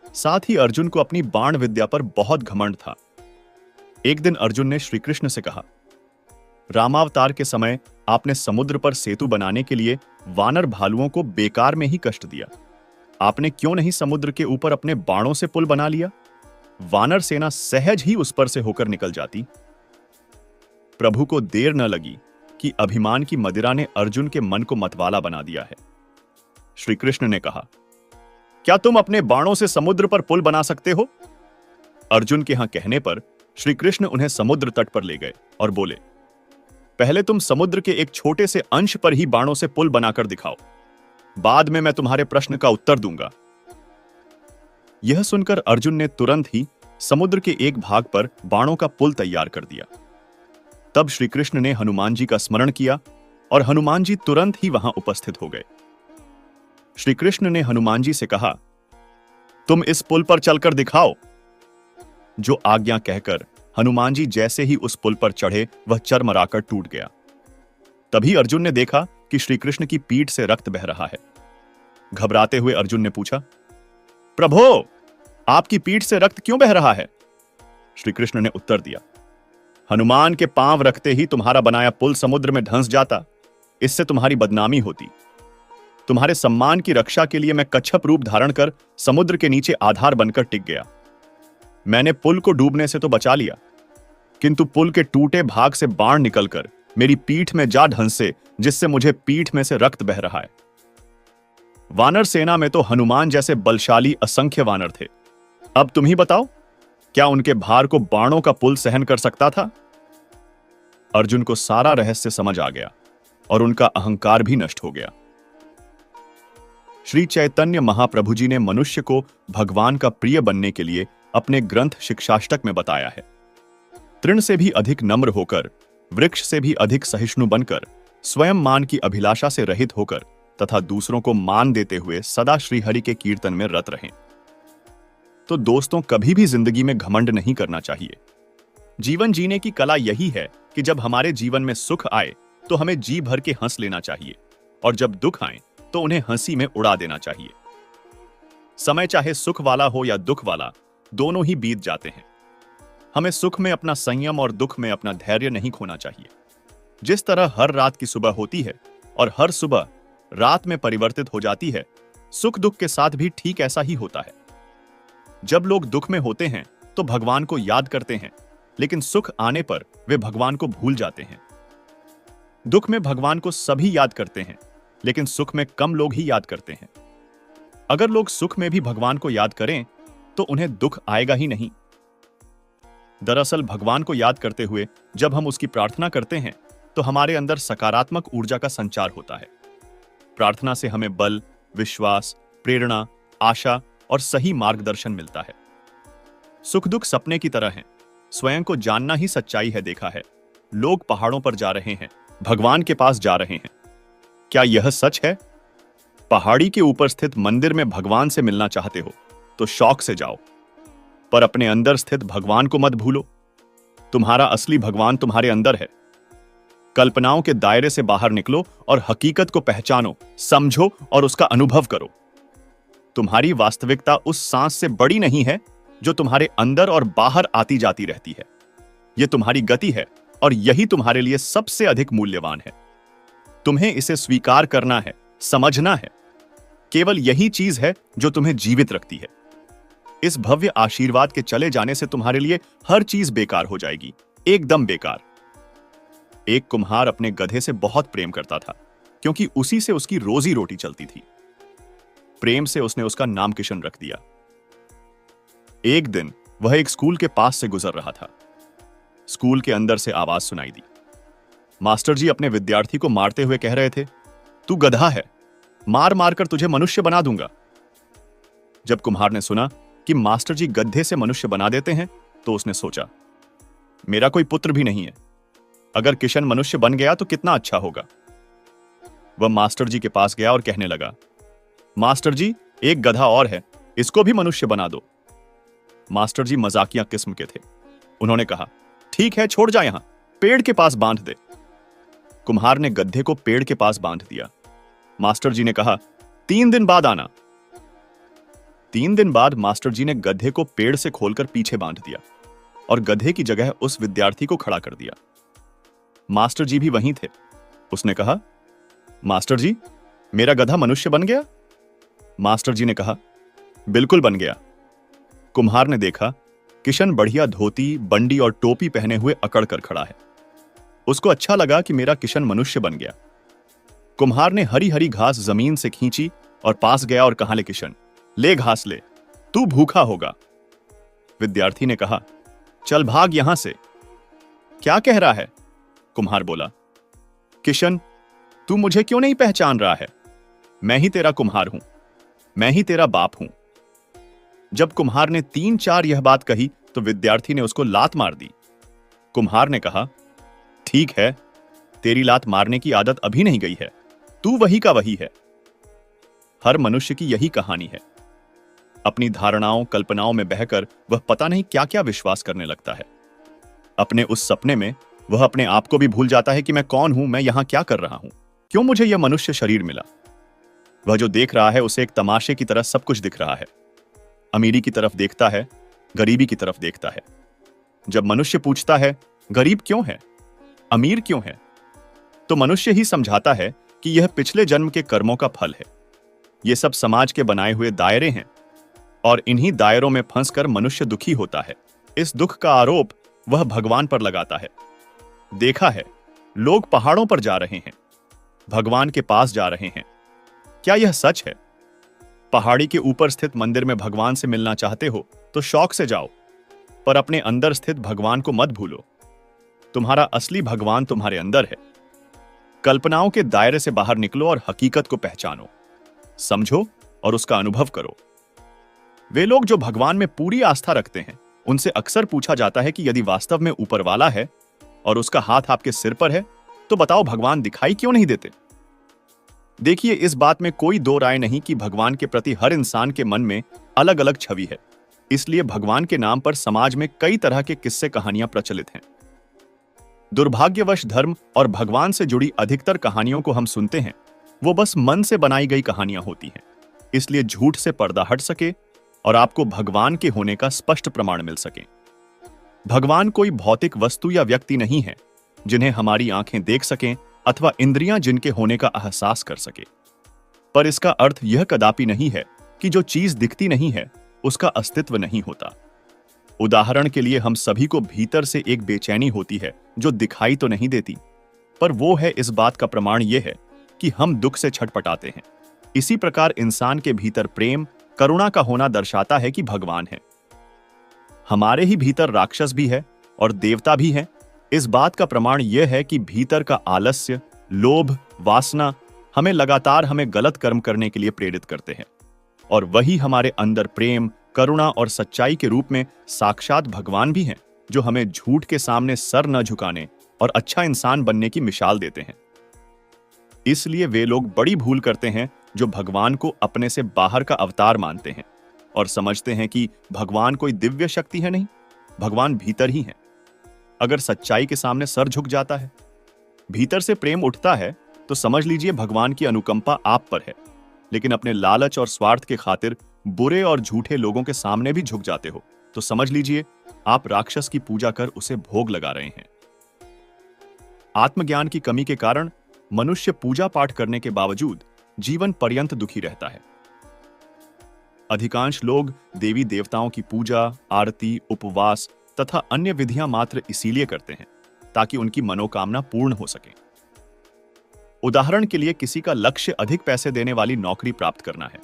साथ ही अर्जुन को अपनी बाण विद्या पर बहुत घमंड था। एक दिन अर्जुन ने श्री कृष्ण से कहा, रामावतार के समय आपने समुद्र पर सेतु बनाने के लिए वानर भालुओं को बेकार में ही कष्ट दिया। आपने क्यों नहीं समुद्र के ऊपर अपने बाणों से पुल बना लिया? वानर सेना सहज ही उस पर से होकर निकल जाती। प्रभु को देर न लगी कि अभिमान की मदिरा ने अर्जुन के मन को मतवाला बना दिया है। श्री कृष्ण ने कहा, क्या तुम अपने बाणों से समुद्र पर पुल बना सकते हो? अर्जुन के यहां कहने पर श्री कृष्ण उन्हें समुद्र तट पर ले गए और बोले, पहले तुम समुद्र के एक छोटे से अंश पर ही बाणों से पुल बनाकर दिखाओ, बाद में मैं तुम्हारे प्रश्न का उत्तर दूंगा। यह सुनकर अर्जुन ने तुरंत ही समुद्र के एक भाग पर बाणों का पुल तैयार कर दिया। तब श्री कृष्ण ने हनुमान जी का स्मरण किया और हनुमान जी तुरंत ही वहां उपस्थित हो गए। श्री कृष्ण ने हनुमान जी से कहा, तुम इस पुल पर चलकर दिखाओ। जो आज्ञा कहकर हनुमान जी जैसे ही उस पुल पर चढ़े वह चरमराकर टूट गया। तभी अर्जुन ने देखा कि श्री कृष्ण की पीठ से रक्त बह रहा है। घबराते हुए अर्जुन ने पूछा, प्रभो, आपकी पीठ से रक्त क्यों बह रहा है? श्री कृष्ण ने उत्तर दिया, हनुमान के पांव रखते ही तुम्हारा बनाया पुल समुद्र में धंस जाता, इससे तुम्हारी बदनामी होती। तुम्हारे सम्मान की रक्षा के लिए मैं कच्छप रूप धारण कर समुद्र के नीचे आधार बनकर टिक गया। मैंने पुल को डूबने से तो बचा लिया, किंतु पुल के टूटे भाग से बाण निकलकर मेरी पीठ में जा धंसे, जिससे मुझे पीठ में से रक्त बह रहा है। वानर सेना में तो हनुमान जैसे बलशाली असंख्य वानर थे। अब तुम ही बताओ, क्या उनके भार को बाणों का पुल सहन कर सकता था? अर्जुन को सारा रहस्य समझ आ गया और उनका अहंकार भी नष्ट हो गया। श्री चैतन्य महाप्रभु जी ने मनुष्य को भगवान का प्रिय बनने के लिए अपने ग्रंथ शिक्षाष्टक में बताया है। तृण से भी अधिक नम्र होकर, वृक्ष से भी अधिक सहिष्णु बनकर, स्वयं मान की अभिलाषा से रहित होकर तथा दूसरों को मान देते हुए सदा श्रीहरि के कीर्तन में रत रहें। तो दोस्तों, कभी भी जिंदगी में घमंड नहीं करना चाहिए। जीवन जीने की कला यही है कि जब हमारे जीवन में सुख आए तो हमें जी भर के हंस लेना चाहिए, और जब दुख आए तो उन्हें हंसी में उड़ा देना चाहिए। समय चाहे सुख वाला हो या दुख वाला, दोनों ही बीत जाते हैं। हमें सुख में अपना संयम और दुख में अपना धैर्य नहीं खोना चाहिए। जिस तरह हर रात की सुबह होती है और हर सुबह रात में परिवर्तित हो जाती है, सुख दुख के साथ भी ठीक ऐसा ही होता है। जब लोग दुख में होते हैं तो भगवान को याद करते हैं, लेकिन सुख आने पर वे भगवान को भूल जाते हैं। दुख में भगवान को सभी याद करते हैं, लेकिन सुख में कम लोग ही याद करते हैं। अगर लोग सुख में भी भगवान को याद करें तो उन्हें दुख आएगा ही नहीं। दरअसल भगवान को याद करते हुए जब हम उसकी प्रार्थना करते हैं तो हमारे अंदर सकारात्मक ऊर्जा का संचार होता है। प्रार्थना से हमें बल, विश्वास, प्रेरणा, आशा और सही मार्गदर्शन मिलता है। सुख दुख सपने की तरह हैं, स्वयं को जानना ही सच्चाई है। देखा है, लोग पहाड़ों पर जा रहे हैं, भगवान के पास जा रहे हैं। क्या यह सच है? पहाड़ी के ऊपर स्थित मंदिर में भगवान से मिलना चाहते हो तो शौक से जाओ, पर अपने अंदर स्थित भगवान को मत भूलो। तुम्हारा असली भगवान तुम्हारे अंदर है। कल्पनाओं के दायरे से बाहर निकलो और हकीकत को पहचानो, समझो और उसका अनुभव करो। तुम्हारी वास्तविकता उस सांस से बड़ी नहीं है जो तुम्हारे अंदर और बाहर आती जाती रहती है। यह तुम्हारी गति है और यही तुम्हारे लिए सबसे अधिक मूल्यवान है। तुम्हें इसे स्वीकार करना है, समझना है। केवल यही चीज है जो तुम्हें जीवित रखती है। इस भव्य आशीर्वाद के चले जाने से तुम्हारे लिए हर चीज बेकार हो जाएगी, एकदम बेकार। एक कुम्हार अपने गधे से बहुत प्रेम करता था, क्योंकि उसी से उसकी रोजी रोटी चलती थी। प्रेम से उसने उसका नाम किशन रख दिया। एक दिन वह एक स्कूल के पास से गुजर रहा था। स्कूल के अंदर से आवाज सुनाई दी। मास्टर जी अपने विद्यार्थी को मारते हुए कह रहे थे, तू गधा है, मार मार कर तुझे मनुष्य बना दूंगा। जब कुम्हार ने सुना कि मास्टर जी गधे से मनुष्य बना देते हैं तो उसने सोचा, मेरा कोई पुत्र भी नहीं है, अगर किशन मनुष्य बन गया तो कितना अच्छा होगा। वह मास्टर जी के पास गया और कहने लगा, मास्टर जी, एक गधा और है, इसको भी मनुष्य बना दो। मास्टर जी मजाकिया किस्म के थे। उन्होंने कहा, ठीक है, छोड़ जा, यहां पेड़ के पास बांध दे। कुम्हार ने गधे को पेड़ के पास बांध दिया। मास्टर जी ने कहा, 3 दिन बाद आना। 3 दिन बाद मास्टर जी ने गधे को पेड़ से खोलकर पीछे बांध दिया और गधे की जगह उस विद्यार्थी को खड़ा कर दिया। मास्टर जी भी वहीं थे। उसने कहा, मास्टर जी, मेरा गधा मनुष्य बन गया? मास्टर जी ने कहा, बिल्कुल बन गया। कुम्हार ने देखा किशन बढ़िया धोती, बंडी और टोपी पहने हुए अकड़ कर खड़ा है। उसको अच्छा लगा कि मेरा किशन मनुष्य बन गया। कुम्हार ने हरी हरी घास जमीन से खींची और पास गया और कहा, ले किशन, ले घास ले, तू भूखा होगा। विद्यार्थी ने कहा, चल भाग यहां से। क्या कह रहा है? कुम्हार बोला, किशन, तू मुझे क्यों नहीं पहचान रहा है? मैं ही तेरा कुम्हार हूं, मैं ही तेरा बाप हूं। जब कुम्हार ने 3-4 यह बात कही तो विद्यार्थी ने उसको लात मार दी। कुम्हार ने कहा, ठीक है, तेरी लात मारने की आदत अभी नहीं गई है, तू वही का वही है। हर मनुष्य की यही कहानी है। अपनी धारणाओं कल्पनाओं में बहकर वह पता नहीं क्या क्या विश्वास करने लगता है। अपने उस सपने में वह अपने आप को भी भूल जाता है कि मैं कौन हूं, मैं यहां क्या कर रहा हूं, क्यों मुझे यह मनुष्य शरीर मिला। वह जो देख रहा है उसे एक तमाशे की तरह सब कुछ दिख रहा है। अमीरी की तरफ देखता है, गरीबी की तरफ देखता है। जब मनुष्य पूछता है गरीब क्यों है, अमीर क्यों है, तो मनुष्य ही समझाता है कि यह पिछले जन्म के कर्मों का फल है। ये सब समाज के बनाए हुए दायरे हैं और इन्हीं दायरों में फंसकर मनुष्य दुखी होता है। इस दुख का आरोप वह भगवान पर लगाता है। देखा है, लोग पहाड़ों पर जा रहे हैं, भगवान के पास जा रहे हैं। क्या यह सच है? पहाड़ी के ऊपर स्थित मंदिर में भगवान से मिलना चाहते हो तो शौक से जाओ, पर अपने अंदर स्थित भगवान को मत भूलो। तुम्हारा असली भगवान तुम्हारे अंदर है। कल्पनाओं के दायरे से बाहर निकलो और हकीकत को पहचानो, समझो और उसका अनुभव करो। वे लोग जो भगवान में पूरी आस्था रखते हैं, उनसे अक्सर पूछा जाता है कि यदि वास्तव में ऊपर वाला है और उसका हाथ आपके सिर पर है, तो बताओ भगवान दिखाई क्यों नहीं देते? देखिए, इस बात में कोई दो राय नहीं कि भगवान के प्रति हर इंसान के मन में अलग अलग छवि है। इसलिए भगवान के नाम पर समाज में कई तरह के किस्से कहानियां प्रचलित हैं। दुर्भाग्यवश धर्म और भगवान से जुड़ी अधिकतर कहानियों को हम सुनते हैं, वो बस मन से बनाई गई कहानियां होती हैं। इसलिए झूठ से पर्दा हट सके और आपको भगवान के होने का स्पष्ट प्रमाण मिल सके। भगवान कोई भौतिक वस्तु या व्यक्ति नहीं है जिन्हें हमारी आंखें देख सकें अथवा इंद्रियां जिनके होने का एहसास कर सके। पर इसका अर्थ यह कदापि नहीं है कि जो चीज दिखती नहीं है उसका अस्तित्व नहीं होता। उदाहरण के लिए, हम सभी को भीतर से एक बेचैनी होती है जो दिखाई तो नहीं देती, पर वो है इस बात का प्रमाण यह है कि हम दुख से छटपटाते हैं। इसी प्रकार इंसान के भीतर प्रेम करुणा का होना दर्शाता है कि भगवान है। हमारे ही भीतर राक्षस भी है और देवता भी है। इस बात का प्रमाण यह है कि भीतर का आलस्य, लोभ, वासना हमें गलत कर्म करने के लिए प्रेरित करते हैं, और वही हमारे अंदर प्रेम, करुणा और सच्चाई के रूप में साक्षात भगवान भी हैं, जो हमें झूठ के सामने सर न झुकाने और अच्छा इंसान बनने की मिसाल देते हैं। इसलिए वे लोग बड़ी भूल करते हैं जो भगवान को अपने से बाहर का अवतार मानते हैं और समझते हैं कि भगवान कोई दिव्य शक्ति है। नहीं, भगवान भीतर ही है। अगर सच्चाई के सामने सर झुक जाता है, भीतर से प्रेम उठता है, तो समझ लीजिए भगवान की अनुकंपा आप पर है। लेकिन अपने लालच और स्वार्थ के खातिर बुरे और झूठे लोगों के सामने भी झुक जाते हो, तो समझ लीजिए आप राक्षस की पूजा कर उसे भोग लगा रहे हैं। आत्मज्ञान की कमी के कारण मनुष्य पूजा पाठ करने के बावजूद जीवन पर्यंत दुखी रहता है। अधिकांश लोग देवी देवताओं की पूजा, आरती, उपवास तथा अन्य विधियां मात्र इसीलिए करते हैं ताकि उनकी मनोकामना पूर्ण हो सके। उदाहरण के लिए, किसी का लक्ष्य अधिक पैसे देने वाली नौकरी प्राप्त करना है।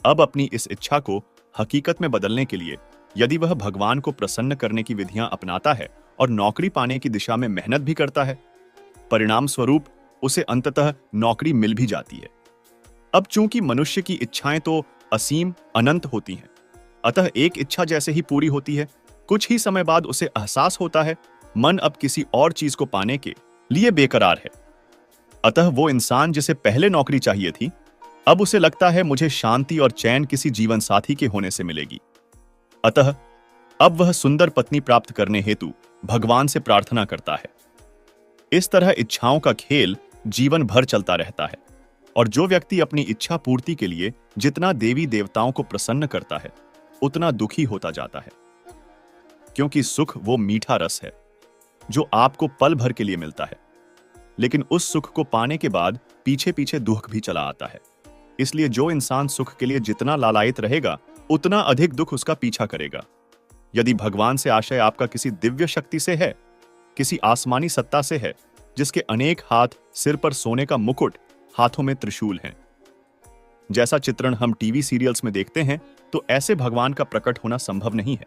अब अपनी इस इच्छा को हकीकत में बदलने के लिए यदि वह भगवान को प्रसन्न करने की विधियां अपनाता है और नौकरी पाने की दिशा में मेहनत भी करता है, परिणाम स्वरूप उसे अंततः नौकरी मिल भी जाती है। अब चूंकि मनुष्य की इच्छाएं तो असीम, अनंत होती हैं, अतः एक इच्छा जैसे ही पूरी होती है, कुछ ही समय बाद उसे एहसास होता है मन अब किसी और चीज को पाने के लिए बेकरार है। अतः वो इंसान जिसे पहले नौकरी चाहिए थी, अब उसे लगता है मुझे शांति और चैन किसी जीवन साथी के होने से मिलेगी। अतः अब वह सुंदर पत्नी प्राप्त करने हेतु भगवान से प्रार्थना करता है। इस तरह इच्छाओं का खेल जीवन भर चलता रहता है, और जो व्यक्ति अपनी इच्छा पूर्ति के लिए जितना देवी देवताओं को प्रसन्न करता है, उतना दुखी होता जाता है। क्योंकि सुख वो मीठा रस है जो आपको पल भर के लिए मिलता है, लेकिन उस सुख को पाने के बाद पीछे पीछे दुख भी चला आता है। इसलिए जो इंसान सुख के लिए जितना लालायित रहेगा, उतना अधिक दुख उसका पीछा करेगा। यदि भगवान से आशय आपका किसी दिव्य शक्ति से है, किसी आसमानी सत्ता से है, जिसके अनेक हाथ, सिर पर सोने का मुकुट, हाथों में त्रिशूल हैं, जैसा चित्रण हम टीवी सीरियल्स में देखते हैं, तो ऐसे भगवान का प्रकट होना संभव नहीं है।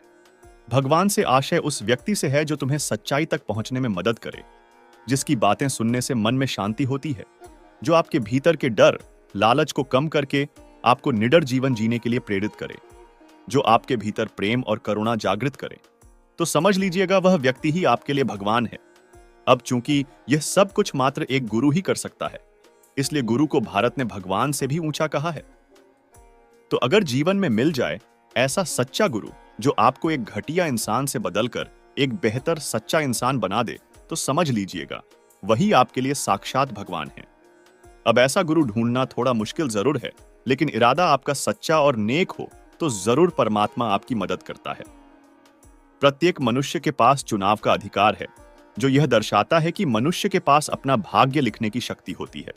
भगवान से आशय उस व्यक्ति से है जो तुम्हें सच्चाई तक पहुंचने में मदद करे, जिसकी बातें सुनने से मन में शांति होती है, जो आपके भीतर के डर, लालच को कम करके आपको निडर जीवन जीने के लिए प्रेरित करे, जो आपके भीतर प्रेम और करुणा जागृत करे। तो समझ लीजिएगा वह व्यक्ति ही आपके लिए भगवान है। अब चूंकि यह सब कुछ मात्र एक गुरु ही कर सकता है, इसलिए गुरु को भारत ने भगवान से भी ऊंचा कहा है। तो अगर जीवन में मिल जाए ऐसा सच्चा गुरु जो आपको एक घटिया इंसान से बदलकर एक बेहतर सच्चा इंसान बना दे, तो समझ लीजिएगा वही आपके लिए साक्षात भगवान है। अब ऐसा गुरु ढूंढना थोड़ा मुश्किल जरूर है, लेकिन इरादा आपका सच्चा और नेक हो तो जरूर परमात्मा आपकी मदद करता है। प्रत्येक मनुष्य के पास चुनाव का अधिकार है, जो यह दर्शाता है कि मनुष्य के पास अपना भाग्य लिखने की शक्ति होती है।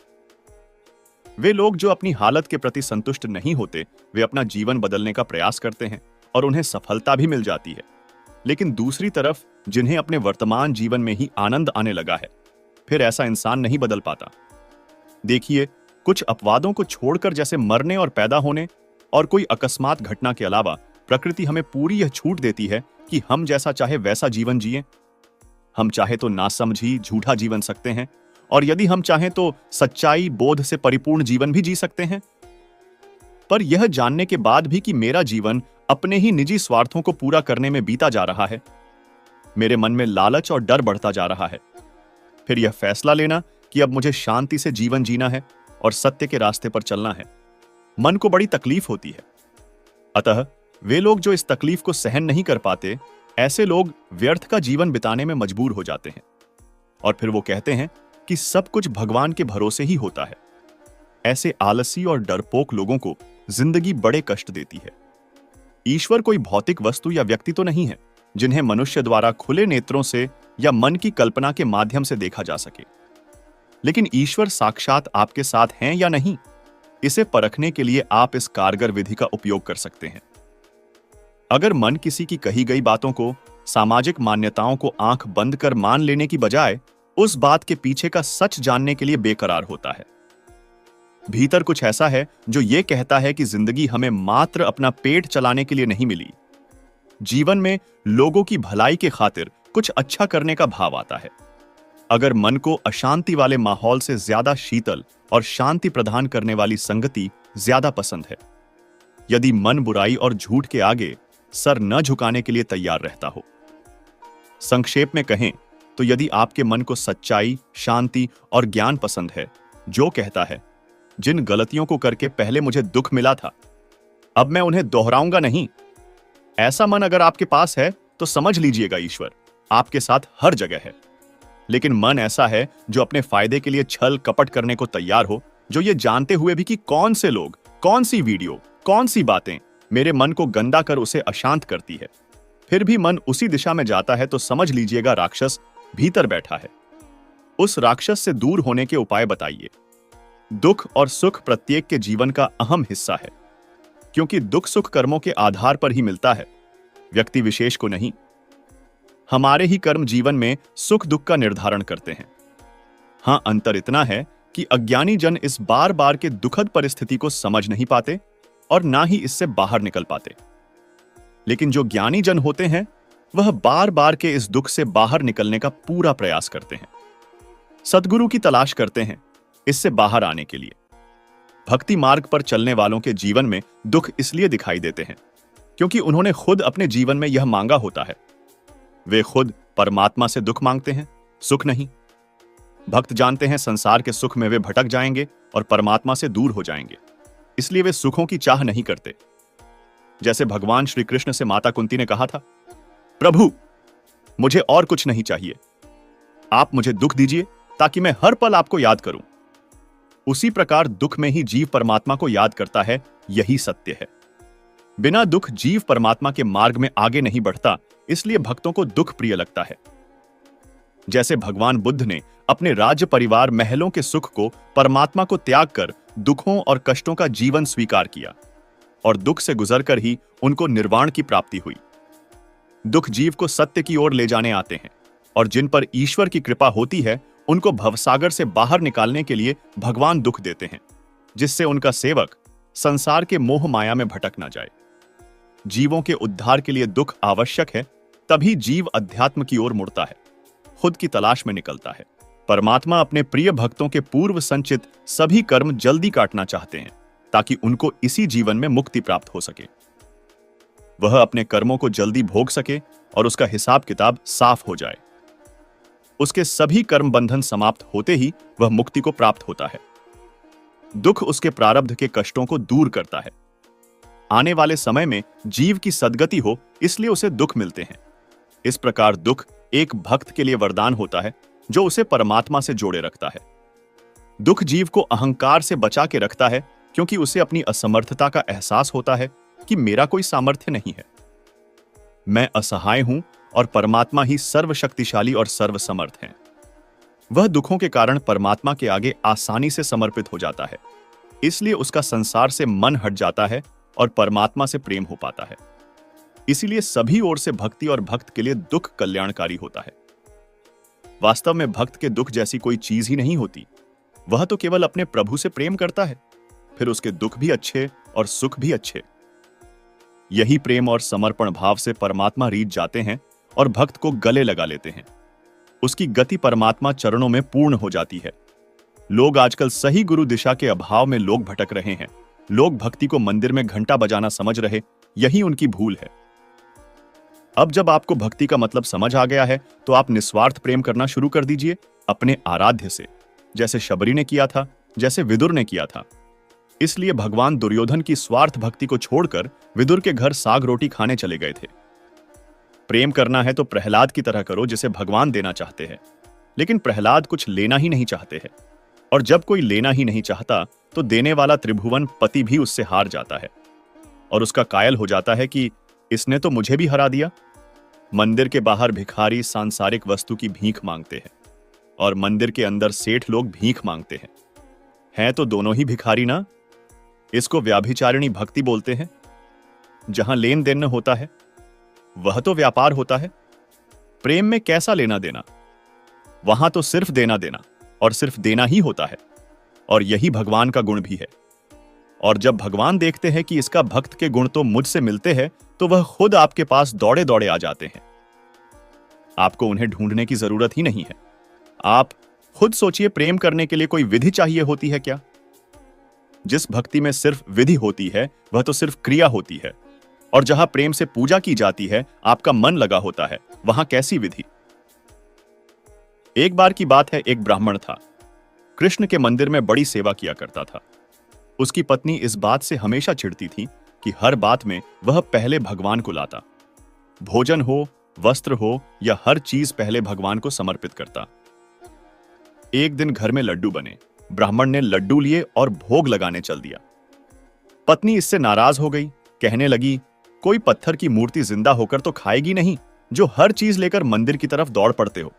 वे लोग जो अपनी हालत के प्रति संतुष्ट नहीं होते, वे अपना जीवन बदलने का प्रयास करते हैं और उन्हें सफलता भी मिल जाती है। लेकिन दूसरी तरफ जिन्हें अपने वर्तमान जीवन में ही आनंद आने लगा है, फिर ऐसा इंसान नहीं बदल पाता। देखिए, कुछ अपवादों को छोड़कर, जैसे मरने और पैदा होने और कोई अकस्मात घटना के अलावा, प्रकृति हमें पूरी यह छूट देती है कि हम जैसा चाहे वैसा जीवन जिएं। हम चाहे तो नासमझी झूठा जीवन सकते हैं, और यदि हम चाहें तो सच्चाई बोध से परिपूर्ण जीवन भी जी सकते हैं। पर यह जानने के बाद भी कि मेरा जीवन अपने ही निजी स्वार्थों को पूरा करने में बीता जा रहा है, मेरे मन में लालच और डर बढ़ता जा रहा है। फिर यह फैसला लेना कि अब मुझे शांति से जीवन जीना है और सत्य के रास्ते पर चलना है, मन को बड़ी तकलीफ होती है। अतः वे लोग जो इस तकलीफ को सहन नहीं कर पाते, ऐसे लोग व्यर्थ का जीवन बिताने में मजबूर हो जाते हैं और फिर वो कहते हैं कि सब कुछ भगवान के भरोसे ही होता है। ऐसे आलसी और डरपोक लोगों को जिंदगी बड़े कष्ट देती है। ईश्वर कोई भौतिक वस्तु या व्यक्ति तो नहीं है जिन्हें मनुष्य द्वारा खुले नेत्रों से या मन की कल्पना के माध्यम से देखा जा सके। लेकिन ईश्वर साक्षात आपके साथ हैं या नहीं, इसे परखने के लिए आप इस कारगर विधि का उपयोग कर सकते हैं। अगर मन किसी की कही गई बातों को, सामाजिक मान्यताओं को आंख बंद कर मान लेने की बजाय उस बात के पीछे का सच जानने के लिए बेकरार होता है, भीतर कुछ ऐसा है जो यह कहता है कि जिंदगी हमें मात्र अपना पेट चलाने के लिए नहीं मिली। जीवन में लोगों की भलाई के खातिर कुछ अच्छा करने का भाव आता है। अगर मन को अशांति वाले माहौल से ज्यादा शीतल और शांति प्रदान करने वाली संगति ज्यादा पसंद है, यदि मन बुराई और झूठ के आगे सर न झुकाने के लिए तैयार रहता हो। संक्षेप में कहें तो यदि आपके मन को सच्चाई, शांति और ज्ञान पसंद है, जो कहता है जिन गलतियों को करके पहले मुझे दुख मिला था, अब मैं उन्हें दोहराऊंगा नहीं, ऐसा मन अगर आपके पास है तो समझ लीजिएगा ईश्वर आपके साथ हर जगह है। लेकिन मन ऐसा है जो अपने फायदे के लिए छल कपट करने को तैयार हो, जो ये जानते हुए भी कि कौन से लोग, कौन सी वीडियो, कौन सी बातें मेरे मन को गंदा कर उसे अशांत करती है, फिर भी मन उसी दिशा में जाता है, तो समझ लीजिएगा राक्षस भीतर बैठा है। उस राक्षस से दूर होने के उपाय बताइए। दुख और सुख प्रत्येक के जीवन का अहम हिस्सा है, क्योंकि दुख सुख कर्मों के आधार पर ही मिलता है, व्यक्ति विशेष को नहीं। हमारे ही कर्म जीवन में सुख दुख का निर्धारण करते हैं। हां, अंतर इतना है कि अज्ञानी जन इस बार बार के दुखद परिस्थिति को समझ नहीं पाते और ना ही इससे बाहर निकल पाते। लेकिन जो ज्ञानी जन होते हैं, वह बार बार के इस दुख से बाहर निकलने का पूरा प्रयास करते हैं, सद्गुरु की तलाश करते हैं इससे बाहर आने के लिए। भक्ति मार्ग पर चलने वालों के जीवन में दुख इसलिए दिखाई देते हैं क्योंकि उन्होंने खुद अपने जीवन में यह मांगा होता है। वे खुद परमात्मा से दुख मांगते हैं, सुख नहीं। भक्त जानते हैं संसार के सुख में वे भटक जाएंगे और परमात्मा से दूर हो जाएंगे, इसलिए वे सुखों की चाह नहीं करते। जैसे भगवान श्री कृष्ण से माता कुंती ने कहा था, प्रभु मुझे और कुछ नहीं चाहिए, आप मुझे दुख दीजिए ताकि मैं हर पल आपको याद करूं। उसी प्रकार दुख में ही जीव परमात्मा को याद करता है, यही सत्य है। बिना दुख जीव परमात्मा के मार्ग में आगे नहीं बढ़ता, इसलिए भक्तों को दुख प्रिय लगता है। जैसे भगवान बुद्ध ने अपने राज्य परिवार महलों के सुख को परमात्मा को त्याग कर दुखों और कष्टों का जीवन स्वीकार किया और दुख से गुजरकर ही उनको निर्वाण की प्राप्ति हुई। दुख जीव को सत्य की ओर ले जाने आते हैं और जिन पर ईश्वर की कृपा होती है, उनको भवसागर से बाहर निकालने के लिए भगवान दुख देते हैं, जिससे उनका सेवक संसार के मोह माया में भटक ना जाए। जीवों के उद्धार के लिए दुख आवश्यक है, तभी जीव अध्यात्म की ओर मुड़ता है, खुद की तलाश में निकलता है। परमात्मा अपने प्रिय भक्तों के पूर्व संचित सभी कर्म जल्दी काटना चाहते हैं ताकि उनको इसी जीवन में मुक्ति प्राप्त हो सके, वह अपने कर्मों को जल्दी भोग सके और उसका हिसाब किताब साफ हो जाए। उसके सभी कर्म बंधन समाप्त होते ही वह मुक्ति को प्राप्त होता है। दुख उसके प्रारब्ध के कष्टों को दूर करता है। आने वाले समय में जीव की सद्गति हो, इसलिए उसे दुख मिलते हैं। इस प्रकार दुख एक भक्त के लिए वरदान होता है जो उसे परमात्मा से जोड़े रखता है। दुख जीव को अहंकार से बचा के रखता है क्योंकि उसे अपनी असमर्थता का एहसास होता है कि मेरा कोई सामर्थ्य नहीं है, मैं असहाय हूं और परमात्मा ही सर्वशक्तिशाली और सर्वसमर्थ है। वह दुखों के कारण परमात्मा के आगे आसानी से समर्पित हो जाता है, इसलिए उसका संसार से मन हट जाता है और परमात्मा से प्रेम हो पाता है। इसीलिए सभी ओर से भक्ति और भक्त के लिए दुख कल्याणकारी होता है। वास्तव में भक्त के दुख जैसी कोई चीज ही नहीं होती। वह तो केवल अपने प्रभु से प्रेम करता है, फिर उसके दुख भी अच्छे और सुख भी अच्छे। यही प्रेम और समर्पण भाव से परमात्मा रीझ जाते हैं और भक्त को गले लगा लेते हैं। उसकी गति परमात्मा चरणों में पूर्ण हो जाती है। लोग आजकल सही गुरु दिशा के अभाव में लोग भटक रहे हैं। लोग भक्ति को मंदिर में घंटा बजाना समझ रहे, यही उनकी भूल है। अब जब आपको भक्ति का मतलब समझ आ गया है तो आप निस्वार्थ प्रेम करना शुरू कर दीजिए अपने आराध्य से, जैसे शबरी ने किया था, जैसे विदुर ने किया था। इसलिए भगवान दुर्योधन की स्वार्थ भक्ति को छोड़कर विदुर के घर साग रोटी खाने चले गए थे। प्रेम करना है तो प्रहलाद की तरह करो जिसे भगवान देना चाहते हैं, लेकिन प्रहलाद कुछ लेना ही नहीं चाहते हैं। और जब कोई लेना ही नहीं चाहता तो देने वाला त्रिभुवन पति भी उससे हार जाता है और उसका कायल हो जाता है कि इसने तो मुझे भी हरा दिया। मंदिर के बाहर भिखारी सांसारिक वस्तु की भीख मांगते हैं और मंदिर के अंदर सेठ लोग भीख मांगते हैं। हैं तो दोनों ही भिखारी ना। इसको व्याभिचारिणी भक्ति बोलते हैं। जहां लेन देन न होता है वह तो व्यापार होता है। प्रेम में कैसा लेना देना, वहां तो सिर्फ देना देना और सिर्फ देना ही होता है। और यही भगवान का गुण भी है। और जब भगवान देखते हैं कि इसका भक्त के गुण तो मुझसे मिलते हैं तो वह खुद आपके पास दौड़े दौड़े आ जाते हैं। आपको उन्हें ढूंढने की जरूरत ही नहीं है। आप खुद सोचिए, प्रेम करने के लिए कोई विधि चाहिए होती है क्या? जिस भक्ति में सिर्फ विधि होती है वह तो सिर्फ क्रिया होती है। और जहां प्रेम से पूजा की जाती है, आपका मन लगा होता है, वहां कैसी विधि? एक बार की बात है, एक ब्राह्मण था। कृष्ण के मंदिर में बड़ी सेवा किया करता था। उसकी पत्नी इस बात से हमेशा चिढ़ती थी कि हर बात में वह पहले भगवान को लाता। भोजन हो, वस्त्र हो या हर चीज पहले भगवान को समर्पित करता। एक दिन घर में लड्डू बने। ब्राह्मण ने लड्डू लिए और भोग लगाने चल दिया। पत्नी इससे नाराज हो गई, कहने लगी, कोई पत्थर की मूर्ति जिंदा होकर तो खाएगी नहीं, जो हर चीज लेकर मंदिर की तरफ दौड़ पड़ते हो।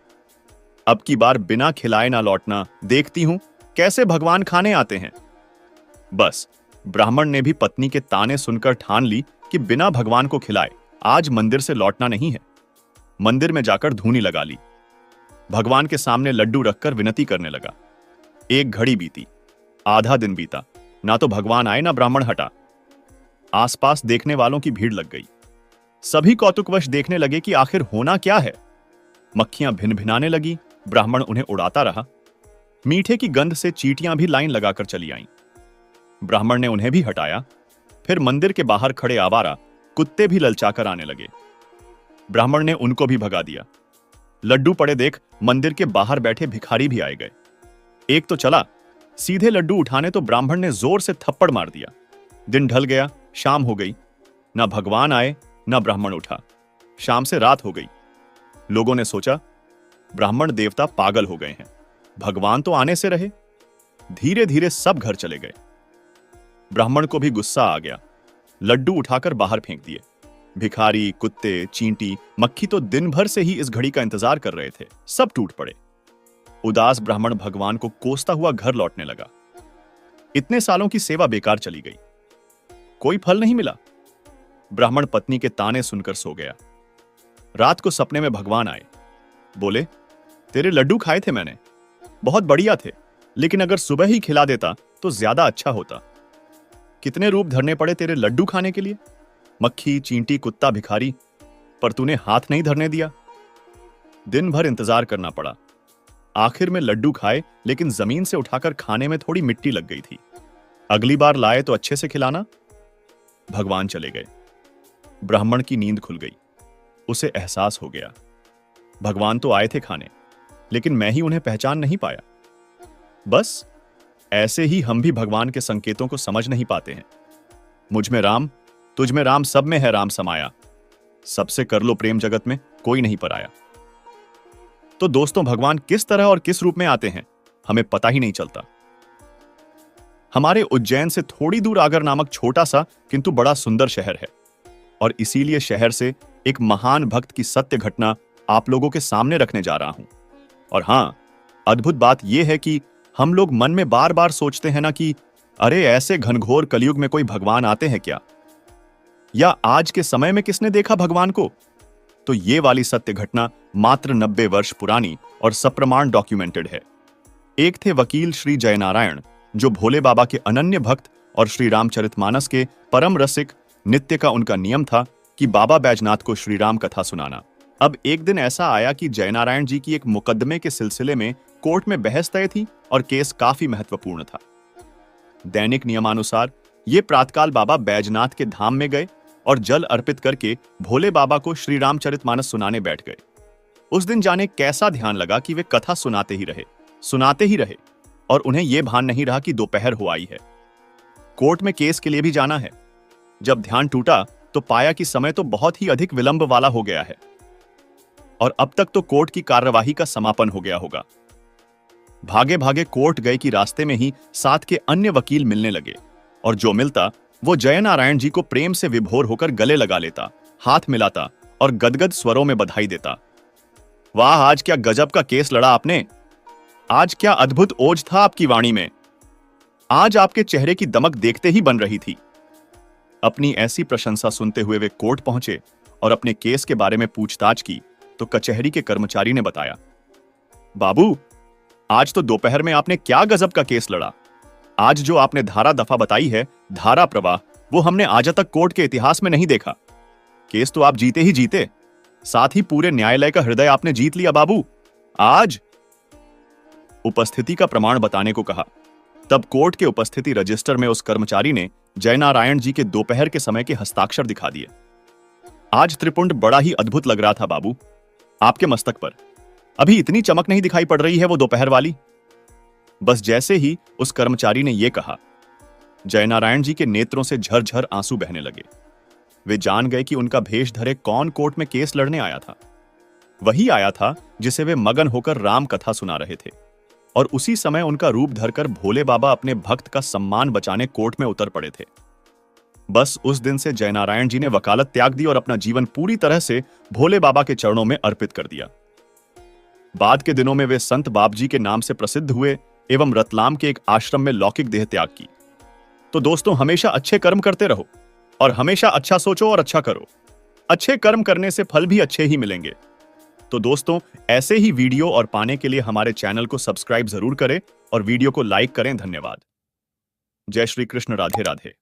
अब की बार बिना खिलाए ना लौटना, देखती हूं कैसे भगवान खाने आते हैं। बस ब्राह्मण ने भी पत्नी के ताने सुनकर ठान ली कि बिना भगवान को खिलाए आज मंदिर से लौटना नहीं है। मंदिर में जाकर धूनी लगा ली। भगवान के सामने लड्डू रखकर विनती करने लगा। एक घड़ी बीती, आधा दिन बीता, ना तो भगवान आए ना ब्राह्मण हटा। आसपास देखने वालों की भीड़ लग गई। सभी कौतुकवश देखने लगे कि आखिर होना क्या है। मक्खियां भिनभिनाने लगी, ब्राह्मण उन्हें उड़ाता रहा। मीठे की गंध से चींटियां भी लाइन लगाकर चली आईं। ब्राह्मण ने उन्हें भी हटाया। फिर मंदिर के बाहर खड़े आवारा कुत्ते भी ललचाकर आने लगे। ब्राह्मण ने उनको भी भगा दिया। लड्डू पड़े देख मंदिर के बाहर बैठे भिखारी भी आए गए। एक तो चला सीधे लड्डू उठाने तो ब्राह्मण ने जोर से थप्पड़ मार दिया। दिन ढल गया, शाम हो गई। ना भगवान आए ना ब्राह्मण उठा। शाम से रात हो गई। लोगों ने सोचा ब्राह्मण देवता पागल हो गए हैं, भगवान तो आने से रहे। धीरे धीरे सब घर चले गए। ब्राह्मण को भी गुस्सा आ गया। लड्डू उठाकर बाहर फेंक दिए। भिखारी, कुत्ते, चींटी, मक्खी तो दिन भर से ही इस घड़ी का इंतजार कर रहे थे। सब टूट पड़े। उदास ब्राह्मण भगवान को कोसता हुआ घर लौटने लगा। इतने सालों की सेवा बेकार चली गई, कोई फल नहीं मिला। ब्राह्मण पत्नी के ताने सुनकर सो गया। रात को सपने में भगवान आए। बोले, तेरे लड्डू खाए थे मैंने, बहुत बढ़िया थे, लेकिन अगर सुबह ही खिला देता तो ज्यादा अच्छा होता। कितने रूप धरने पड़े तेरे लड्डू खाने के लिए, मक्खी, चींटी, कुत्ता, भिखारी, पर तूने हाथ नहीं धरने दिया। दिन भर इंतजार करना पड़ा। आखिर में लड्डू खाए, लेकिन जमीन से उठाकर खाने में थोड़ी मिट्टी लग गई थी। अगली बार लाए तो अच्छे से खिलाना। भगवान चले गए। ब्राह्मण की नींद खुल गई। उसे एहसास हो गया, भगवान तो आए थे खाने, लेकिन मैं ही उन्हें पहचान नहीं पाया। बस ऐसे ही हम भी भगवान के संकेतों को समझ नहीं पाते हैं। मुझ में राम, तुझ में राम सब में है राम समाया, सबसे कर लो प्रेम जगत में कोई नहीं पराया। तो दोस्तों भगवान किस तरह और किस रूप में आते हैं हमें पता ही नहीं चलता। हमारे उज्जैन से थोड़ी दूर आगर नामक छोटा सा किंतु बड़ा सुंदर शहर है, और इसीलिए शहर से एक महान भक्त की सत्य घटना आप लोगों के सामने रखने जा रहा हूं। और हां, अद्भुत बात यह है कि हम लोग मन में बार बार सोचते हैं ना कि अरे ऐसे घनघोर कलयुग में कोई भगवान आते हैं क्या, या आज के समय में किसने देखा भगवान को। तो ये वाली सत्य घटना मात्र 90 वर्ष पुरानी और सप्रमाण डॉक्यूमेंटेड है। एक थे वकील श्री जयनारायण, जो भोले बाबा के अनन्य भक्त और श्री रामचरितमानस के परम रसिक। नित्य का उनका नियम था कि बाबा बैजनाथ को श्री राम कथा सुनाना। अब एक दिन ऐसा आया कि जयनारायण जी की एक मुकदमे के सिलसिले में कोर्ट में बहस तय थी और केस काफी महत्वपूर्ण था। दैनिक नियमानुसार ये प्रातकाल बाबा बैजनाथ के धाम में गए और जल अर्पित करके भोले बाबा को श्री रामचरितमानस सुनाने बैठ गए। उस दिन जाने कैसा ध्यान लगा कि वे कथा सुनाते ही रहे और उन्हें यह भान नहीं रहा कि दोपहर हो आई है, कोर्ट में केस के लिए भी जाना है। जब ध्यान टूटा तो पाया कि समय तो बहुत ही अधिक विलंब वाला हो गया है और अब तक तो कोर्ट की कार्यवाही का समापन हो गया होगा। भागे भागे कोर्ट गए कि रास्ते में ही साथ के अन्य वकील मिलने लगे, और जो मिलता वो जयनारायण जी को प्रेम से विभोर होकर गले लगा लेता, हाथ मिलाता और गदगद स्वरों में बधाई देता। वाह, आज क्या गजब का केस लड़ा आपने, आज क्या अद्भुत ओज था आपकी वाणी में, आज आपके चेहरे की दमक देखते ही बन रही थी। अपनी ऐसी प्रशंसा सुनते हुए वे कोर्ट पहुंचे और अपने केस के बारे में पूछताछ की तो कचहरी के कर्मचारी ने बताया, बाबू, आज तो दोपहर में आपने क्या गजब का केस लड़ा। आज जो आपने धारा दफा बताई है, धारा प्रवाह, वो हमने आज तक कोर्ट के इतिहास में नहीं देखा। केस तो आप जीते ही जीते, साथ ही पूरे न्यायालय का हृदय आपने जीत लिया बाबू। आज उपस्थिति का प्रमाण बताने को कहा। तब कोर्ट के उपस्थिति रजिस्टर में उस कर्मचारी ने जयनारायण जी के दोपहर के समय के हस्ताक्षर दिखा दिए। आज त्रिपुंड बड़ा ही अद्भुत लग रहा था बाबू, आपके मस्तक पर अभी इतनी चमक नहीं दिखाई पड़ रही है वो दोपहर वाली। बस जैसे ही उस कर्मचारी ने यह कहा, जयनारायण जी के नेत्रों से झरझर आंसू बहने लगे। वे जान गए कि उनका भेष धरे कौन कोर्ट में केस लड़ने आया था। वही आया था जिसे वे मगन होकर राम कथा सुना रहे थे, और उसी समय उनका रूप धरकर भोले बाबा अपने भक्त का सम्मान बचाने कोर्ट में उतर पड़े थे। बस उस दिन से जयनारायण जी ने वकालत त्याग दी और अपना जीवन पूरी तरह से भोले बाबा के चरणों में अर्पित कर दिया। बाद के दिनों में वे संत बाबजी के नाम से प्रसिद्ध हुए एवं रतलाम के एक आश्रम में लौकिक देह त्याग की। तो दोस्तों, हमेशा अच्छे कर्म करते रहो और हमेशा अच्छा सोचो और अच्छा करो। अच्छे कर्म करने से फल भी अच्छे ही मिलेंगे। तो दोस्तों, ऐसे ही वीडियो और पाने के लिए हमारे चैनल को सब्सक्राइब जरूर करें और वीडियो को लाइक करें। धन्यवाद। जय श्री कृष्ण। राधे राधे।